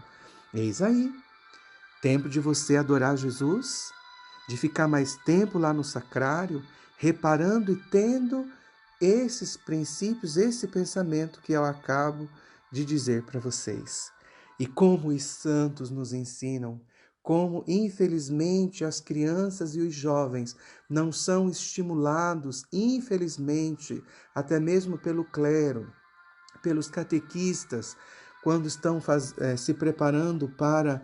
Eis aí, tempo de você adorar Jesus, de ficar mais tempo lá no sacrário, reparando e tendo esses princípios, esse pensamento que eu acabo de dizer para vocês. E como os santos nos ensinam, como infelizmente as crianças e os jovens não são estimulados, infelizmente, até mesmo pelo clero, pelos catequistas, quando estão se preparando para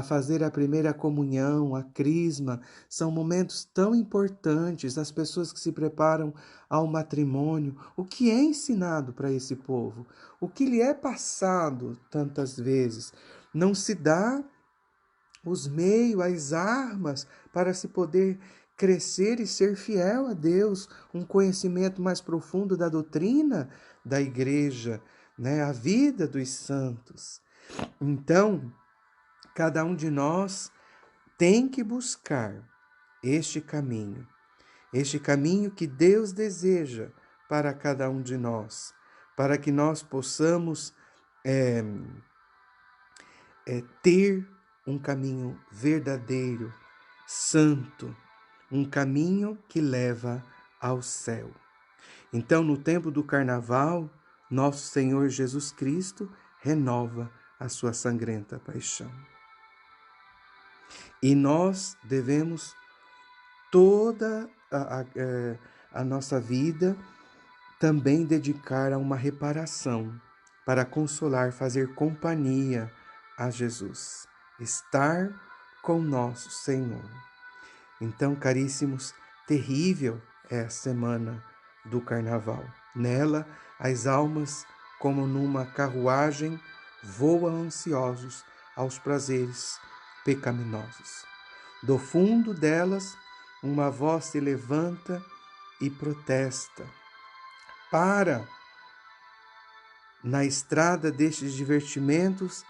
fazer a primeira comunhão, a crisma, são momentos tão importantes, as pessoas que se preparam ao matrimônio, o que é ensinado para esse povo? O que lhe é passado tantas vezes? Não se dá os meios, as armas para se poder crescer e ser fiel a Deus, um conhecimento mais profundo da doutrina da igreja, né? A vida dos santos. Então, cada um de nós tem que buscar este caminho que Deus deseja para cada um de nós, para que nós possamos ter um caminho verdadeiro, santo, um caminho que leva ao céu. Então, no tempo do carnaval, nosso Senhor Jesus Cristo renova a sua sangrenta paixão. E nós devemos toda a nossa vida também dedicar a uma reparação, para consolar, fazer companhia a Jesus, estar com nosso Senhor. Então, caríssimos, terrível é a semana do carnaval. Nela, as almas, como numa carruagem, voam ansiosos aos prazeres pecaminosos. Do fundo delas, uma voz se levanta e protesta. Para! Na estrada destes divertimentos,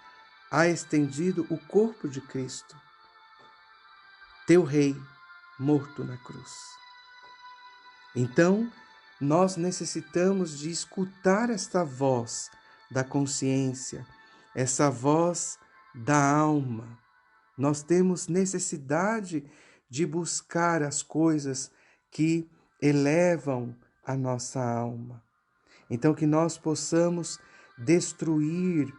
há estendido o corpo de Cristo, teu Rei, morto na cruz. Então, nós necessitamos de escutar esta voz da consciência, essa voz da alma. Nós temos necessidade de buscar as coisas que elevam a nossa alma. Então, que nós possamos destruir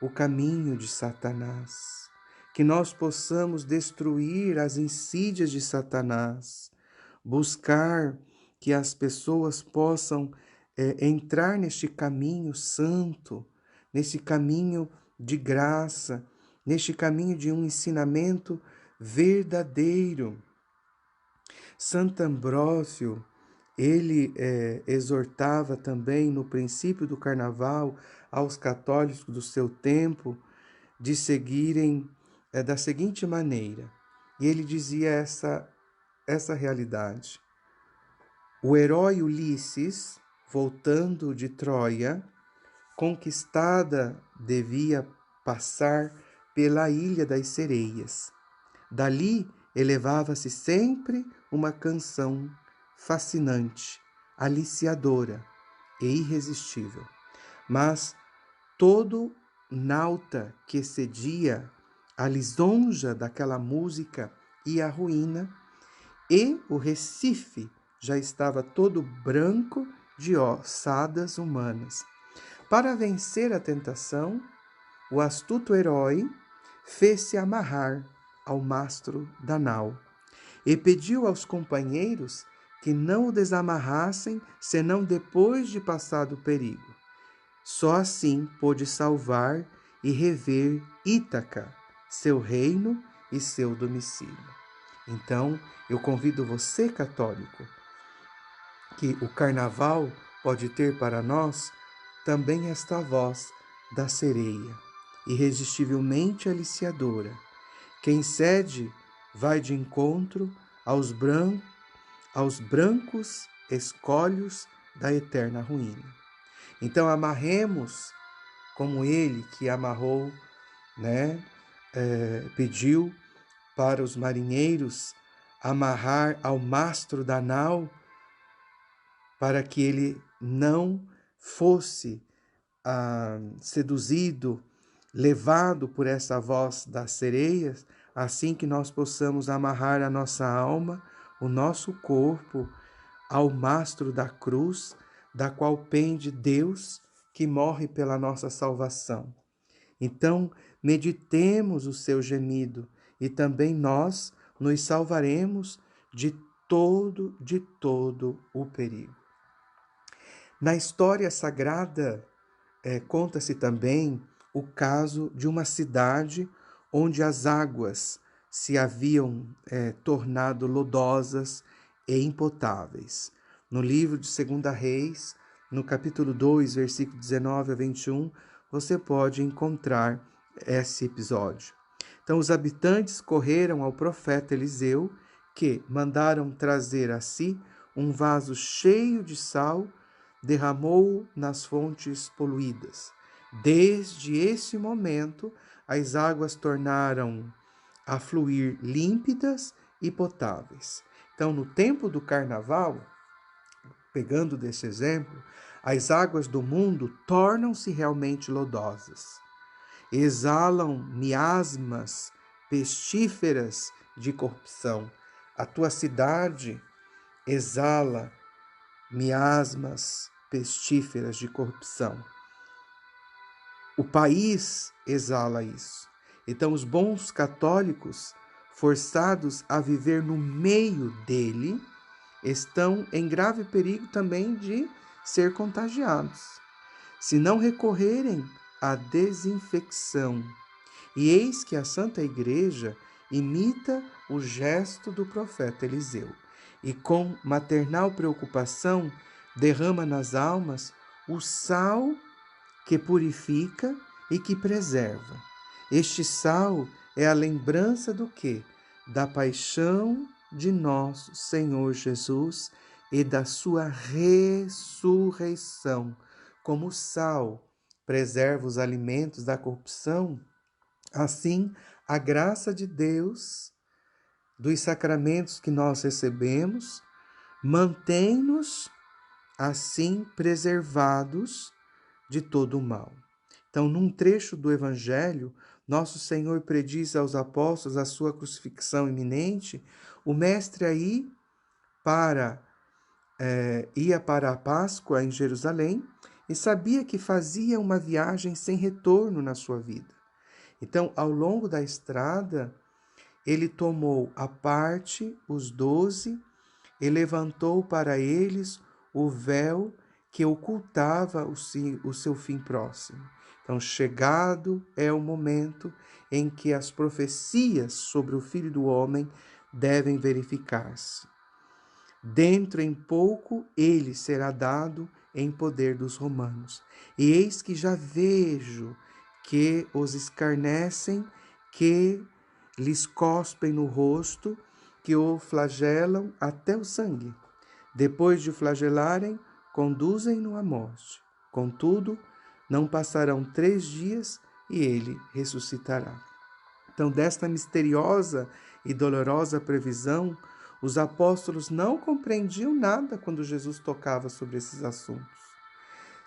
o caminho de Satanás, que nós possamos destruir as insídias de Satanás, buscar que as pessoas possam entrar neste caminho santo, nesse caminho de graça, neste caminho de um ensinamento verdadeiro. Santo Ambrósio, ele exortava também no princípio do carnaval aos católicos do seu tempo de seguirem da seguinte maneira. E ele dizia essa realidade. O herói Ulisses, voltando de Troia, conquistada, devia passar pela Ilha das Sereias. Dali elevava-se sempre uma canção fascinante, aliciadora e irresistível. Mas todo nauta que cedia à lisonja daquela música e a ruína, e o Recife já estava todo branco de ossadas humanas. Para vencer a tentação, o astuto herói fez-se amarrar ao mastro da nau e pediu aos companheiros que não o desamarrassem senão depois de passado o perigo. Só assim pôde salvar e rever Ítaca, seu reino e seu domicílio. Então, eu convido você, católico, que o carnaval pode ter para nós também esta voz da sereia, irresistivelmente aliciadora. Quem cede vai de encontro aos brancos escolhos da eterna ruína. Então amarremos como ele que amarrou, pediu para os marinheiros amarrar ao mastro da nau para que ele não fosse seduzido, levado por essa voz das sereias, assim que nós possamos amarrar a nossa alma, o nosso corpo, ao mastro da cruz, da qual pende Deus que morre pela nossa salvação. Então, meditemos o seu gemido e também nós nos salvaremos de todo o perigo. Na história sagrada, conta-se também o caso de uma cidade onde as águas se haviam tornado lodosas e impotáveis. No livro de 2 Reis, no capítulo 2, versículo 19 a 21, você pode encontrar esse episódio. Então, os habitantes correram ao profeta Eliseu, que mandaram trazer a si um vaso cheio de sal, derramou nas fontes poluídas. Desde esse momento, as águas tornaram a fluir límpidas e potáveis. Então, no tempo do carnaval, pegando desse exemplo, as águas do mundo tornam-se realmente lodosas. Exalam miasmas pestíferas de corrupção. A tua cidade exala miasmas pestíferas de corrupção. O país exala isso. Então, os bons católicos, forçados a viver no meio dele, estão em grave perigo também de ser contagiados, se não recorrerem à desinfecção. E eis que a Santa Igreja imita o gesto do profeta Eliseu e, com maternal preocupação, derrama nas almas o sal que purifica e que preserva. Este sal é a lembrança do quê? Da paixão de nosso Senhor Jesus e da sua ressurreição. Como o sal preserva os alimentos da corrupção, assim a graça de Deus, dos sacramentos que nós recebemos, mantém-nos assim preservados de todo o mal. Então, num trecho do Evangelho, nosso Senhor prediz aos apóstolos a sua crucifixão iminente. O mestre ia para a Páscoa em Jerusalém e sabia que fazia uma viagem sem retorno na sua vida. Então, ao longo da estrada, ele tomou à parte os 12 e levantou para eles o véu que ocultava o seu fim próximo. Então, chegado é o momento em que as profecias sobre o Filho do Homem devem verificar-se. Dentro em pouco ele será dado em poder dos romanos. E eis que já vejo que os escarnecem, que lhes cospem no rosto, que o flagelam até o sangue. Depois de o flagelarem, conduzem-no à morte. Contudo, não passarão 3 dias e ele ressuscitará. Então, desta misteriosa e dolorosa previsão, os apóstolos não compreendiam nada quando Jesus tocava sobre esses assuntos.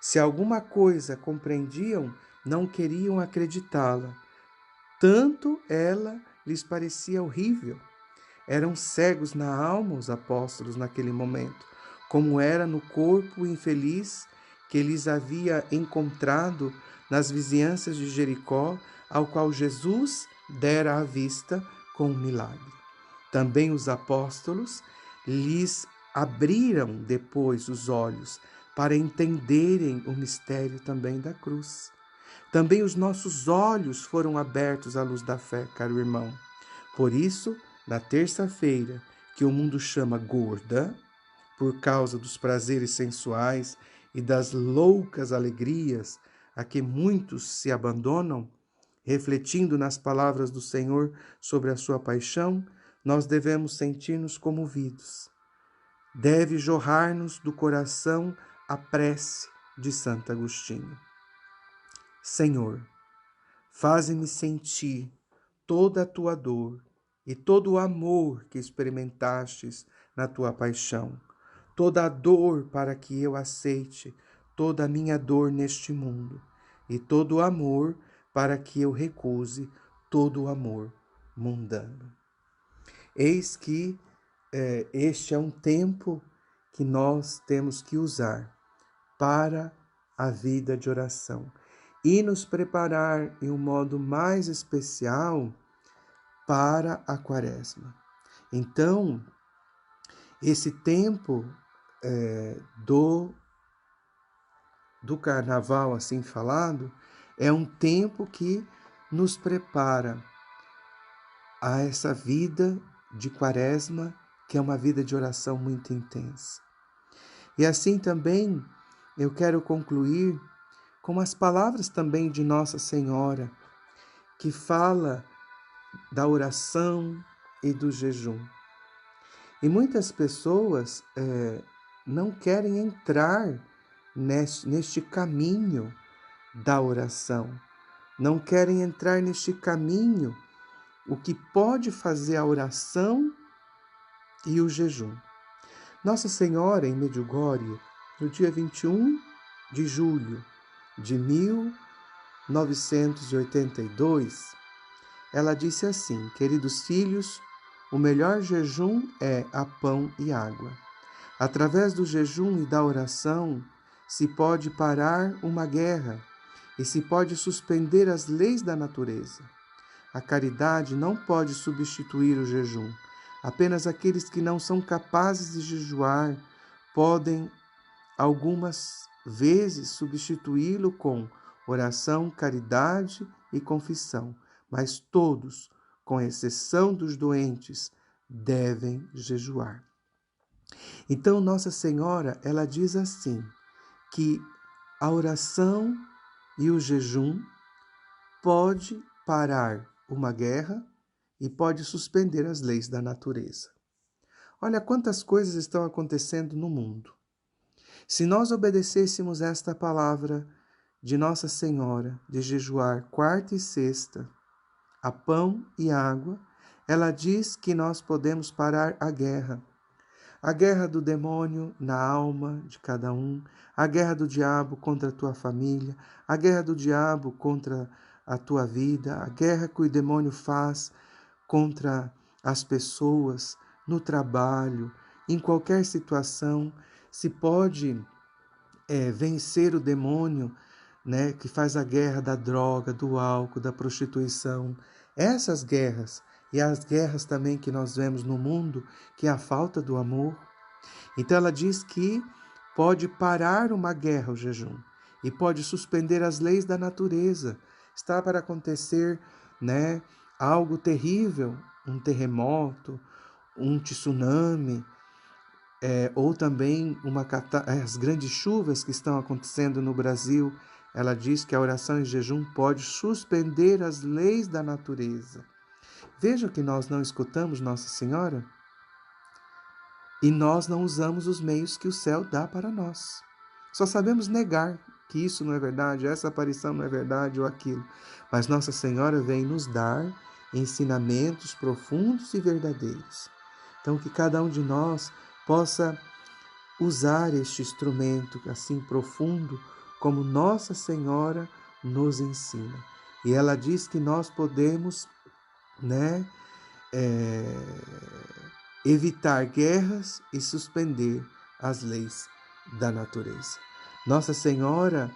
Se alguma coisa compreendiam, não queriam acreditá-la. Tanto ela lhes parecia horrível. Eram cegos na alma os apóstolos naquele momento, como era no corpo infeliz que lhes havia encontrado nas vizinhanças de Jericó, ao qual Jesus dera a vista com um milagre. Também os apóstolos lhes abriram depois os olhos para entenderem o mistério também da cruz. Também os nossos olhos foram abertos à luz da fé, caro irmão. Por isso, na terça-feira, que o mundo chama gorda, por causa dos prazeres sensuais e das loucas alegrias a que muitos se abandonam, refletindo nas palavras do Senhor sobre a sua paixão, nós devemos sentir-nos comovidos. Deve jorrar-nos do coração a prece de Santo Agostinho. Senhor, faze-me sentir toda a tua dor e todo o amor que experimentastes na tua paixão, toda a dor para que eu aceite toda a minha dor neste mundo, e todo o amor para que eu recuse todo o amor mundano. Eis que este é um tempo que nós temos que usar para a vida de oração e nos preparar em um modo mais especial para a Quaresma. Então, esse tempo do Carnaval, assim falado, é um tempo que nos prepara a essa vida de Quaresma, que é uma vida de oração muito intensa. E assim também eu quero concluir com as palavras também de Nossa Senhora, que fala da oração e do jejum. E muitas pessoas não querem entrar neste caminho da oração, não querem entrar neste caminho, o que pode fazer a oração e o jejum. Nossa Senhora, em Medjugorje, no dia 21 de julho de 1982, ela disse assim: queridos filhos, o melhor jejum é a pão e água. Através do jejum e da oração se pode parar uma guerra e se pode suspender as leis da natureza. A caridade não pode substituir o jejum. Apenas aqueles que não são capazes de jejuar podem, algumas vezes, substituí-lo com oração, caridade e confissão. Mas todos, com exceção dos doentes, devem jejuar. Então, Nossa Senhora, ela diz assim, que a oração e o jejum pode parar uma guerra e pode suspender as leis da natureza. Olha quantas coisas estão acontecendo no mundo. Se nós obedecêssemos esta palavra de Nossa Senhora, de jejuar quarta e sexta, a pão e água, ela diz que nós podemos parar a guerra. A guerra do demônio na alma de cada um, a guerra do diabo contra a tua família, a guerra do diabo contra a tua vida, a guerra que o demônio faz contra as pessoas, no trabalho, em qualquer situação. Se pode vencer o demônio, né, que faz a guerra da droga, do álcool, da prostituição. Essas guerras e as guerras também que nós vemos no mundo, que é a falta do amor. Então ela diz que pode parar uma guerra o jejum e pode suspender as leis da natureza. Está para acontecer, né, algo terrível, um terremoto, um tsunami, ou também as grandes chuvas que estão acontecendo no Brasil. Ela diz que a oração e jejum pode suspender as leis da natureza. Veja que nós não escutamos Nossa Senhora e nós não usamos os meios que o céu dá para nós. Só sabemos negar que isso não é verdade, essa aparição não é verdade ou aquilo. Mas Nossa Senhora vem nos dar ensinamentos profundos e verdadeiros. Então, que cada um de nós possa usar este instrumento assim profundo, como Nossa Senhora nos ensina. E ela diz que nós podemos, evitar guerras e suspender as leis da natureza. Nossa Senhora,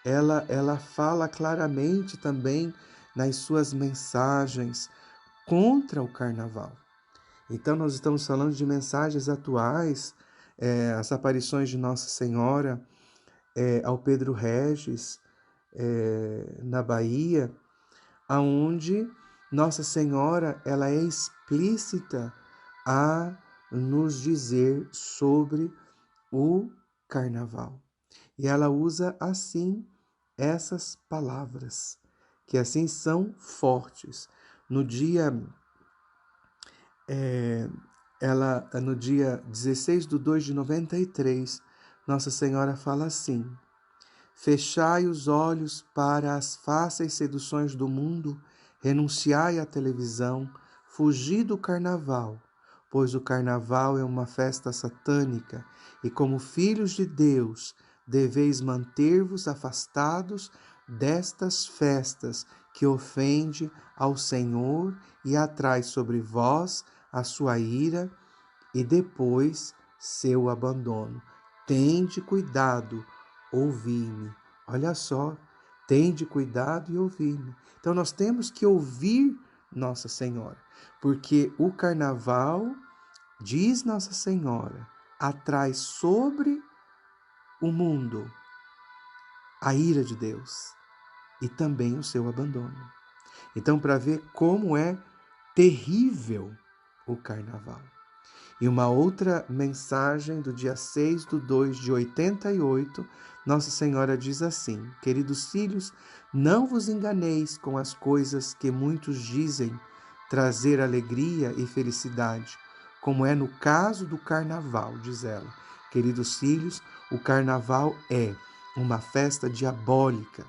ela fala claramente também nas suas mensagens contra o carnaval. Então, nós estamos falando de mensagens atuais, as aparições de Nossa Senhora ao Pedro Regis, na Bahia, aonde Nossa Senhora ela é explícita a nos dizer sobre o carnaval. E ela usa assim essas palavras, que assim são fortes. No dia no dia 16/2/93, Nossa Senhora fala assim: fechai os olhos para as fáceis seduções do mundo, renunciai à televisão, fugi do carnaval, pois o carnaval é uma festa satânica, e como filhos de Deus, deveis manter-vos afastados destas festas que ofende ao Senhor e atrai sobre vós a sua ira e depois seu abandono. Tende cuidado, ouvi-me. Olha só, tende cuidado e ouvi-me. Então nós temos que ouvir Nossa Senhora, porque o carnaval, diz Nossa Senhora, atrai sobre o mundo a ira de Deus e também o seu abandono. Então, para ver como é terrível o carnaval. E uma outra mensagem do dia 6/2/88, Nossa Senhora diz assim: queridos filhos, não vos enganeis com as coisas que muitos dizem trazer alegria e felicidade, como é no caso do carnaval, diz ela. Queridos filhos, o carnaval é uma festa diabólica.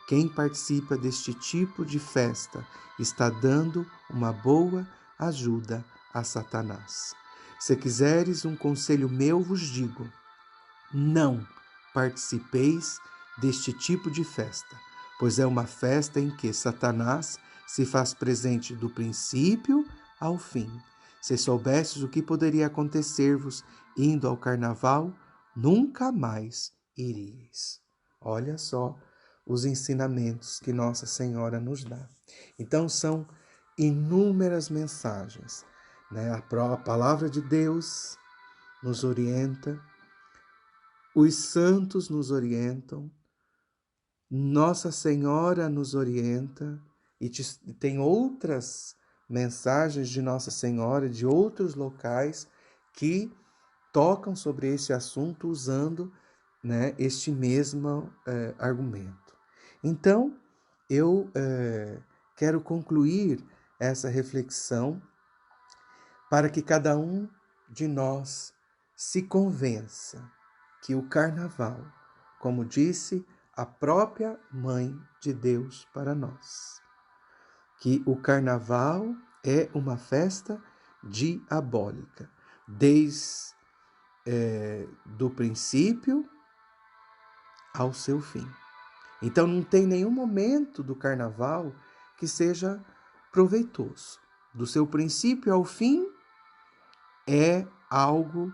Quem participa deste tipo de festa está dando uma boa ajuda a Satanás. Se quiseres um conselho meu, vos digo: não participeis deste tipo de festa, pois é uma festa em que Satanás se faz presente do princípio ao fim. Se soubesses o que poderia acontecer-vos indo ao carnaval, nunca mais iríeis. Olha só os ensinamentos que Nossa Senhora nos dá. Então são inúmeras mensagens, né? A palavra de Deus nos orienta, os santos nos orientam, Nossa Senhora nos orienta, e tem outras mensagens de Nossa Senhora de outros locais que tocam sobre esse assunto usando, né, este mesmo argumento. Então, eu quero concluir essa reflexão para que cada um de nós se convença que o carnaval, como disse a própria Mãe de Deus para nós, que o carnaval é uma festa diabólica, desde do princípio ao seu fim. Então não tem nenhum momento do carnaval que seja proveitoso. Do seu princípio ao fim é algo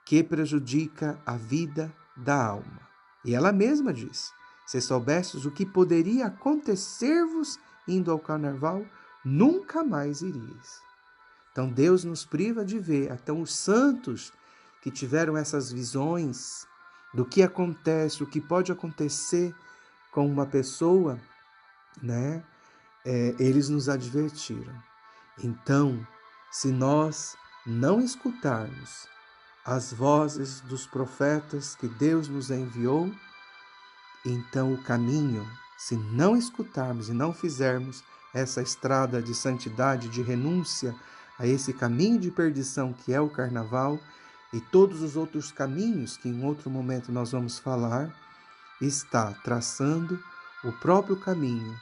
que prejudica a vida da alma. E ela mesma diz: se soubesses o que poderia acontecer-vos indo ao carnaval, nunca mais iríeis. Então Deus nos priva de ver. Então os santos que tiveram essas visões do que acontece, o que pode acontecer com uma pessoa, né? Eles nos advertiram. Então, se nós não escutarmos as vozes dos profetas que Deus nos enviou, então o caminho, se não escutarmos e não fizermos essa estrada de santidade, de renúncia a esse caminho de perdição que é o carnaval e todos os outros caminhos que em outro momento nós vamos falar, está traçando o próprio caminho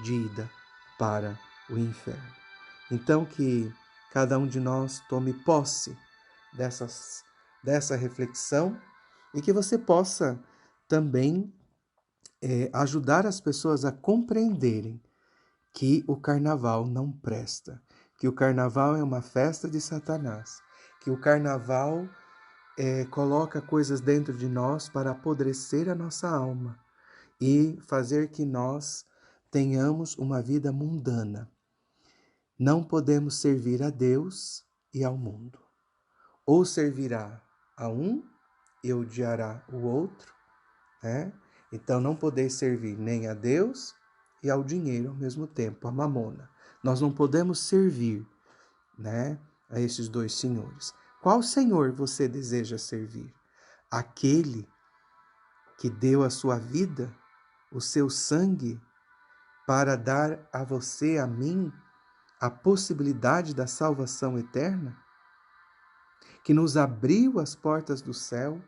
de ida para o inferno. Então que cada um de nós tome posse dessa reflexão e que você possa também ajudar as pessoas a compreenderem que o carnaval não presta, que o carnaval é uma festa de Satanás, que o carnaval coloca coisas dentro de nós para apodrecer a nossa alma e fazer que nós tenhamos uma vida mundana. Não podemos servir a Deus e ao mundo. Ou servirá a um e odiará o outro, né? Então não podeis servir nem a Deus e ao dinheiro ao mesmo tempo, a mamona. Nós não podemos servir, né, a esses dois senhores. Qual senhor você deseja servir? Aquele que deu a sua vida, o seu sangue, para dar a você, a mim, a possibilidade da salvação eterna? Que nos abriu as portas do céu,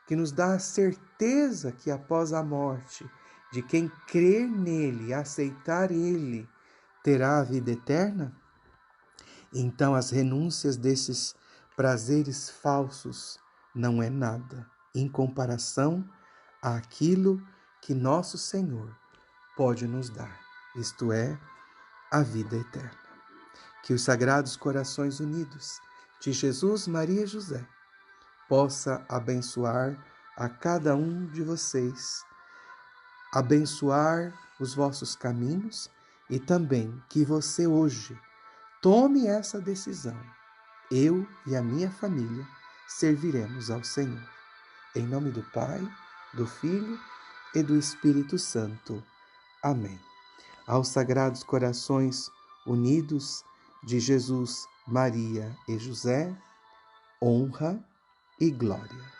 que nos dá a certeza que após a morte, de quem crer nele, aceitar ele, terá a vida eterna? Então as renúncias desses prazeres falsos não é nada em comparação àquilo que nosso Senhor pode nos dar, isto é, a vida eterna. Que os Sagrados Corações Unidos de Jesus, Maria e José possa abençoar a cada um de vocês, abençoar os vossos caminhos e também que você hoje tome essa decisão. Eu e a minha família serviremos ao Senhor. Em nome do Pai, do Filho e do Espírito Santo. Amém. Aos Sagrados Corações Unidos de Jesus, Maria e José, honra e glória.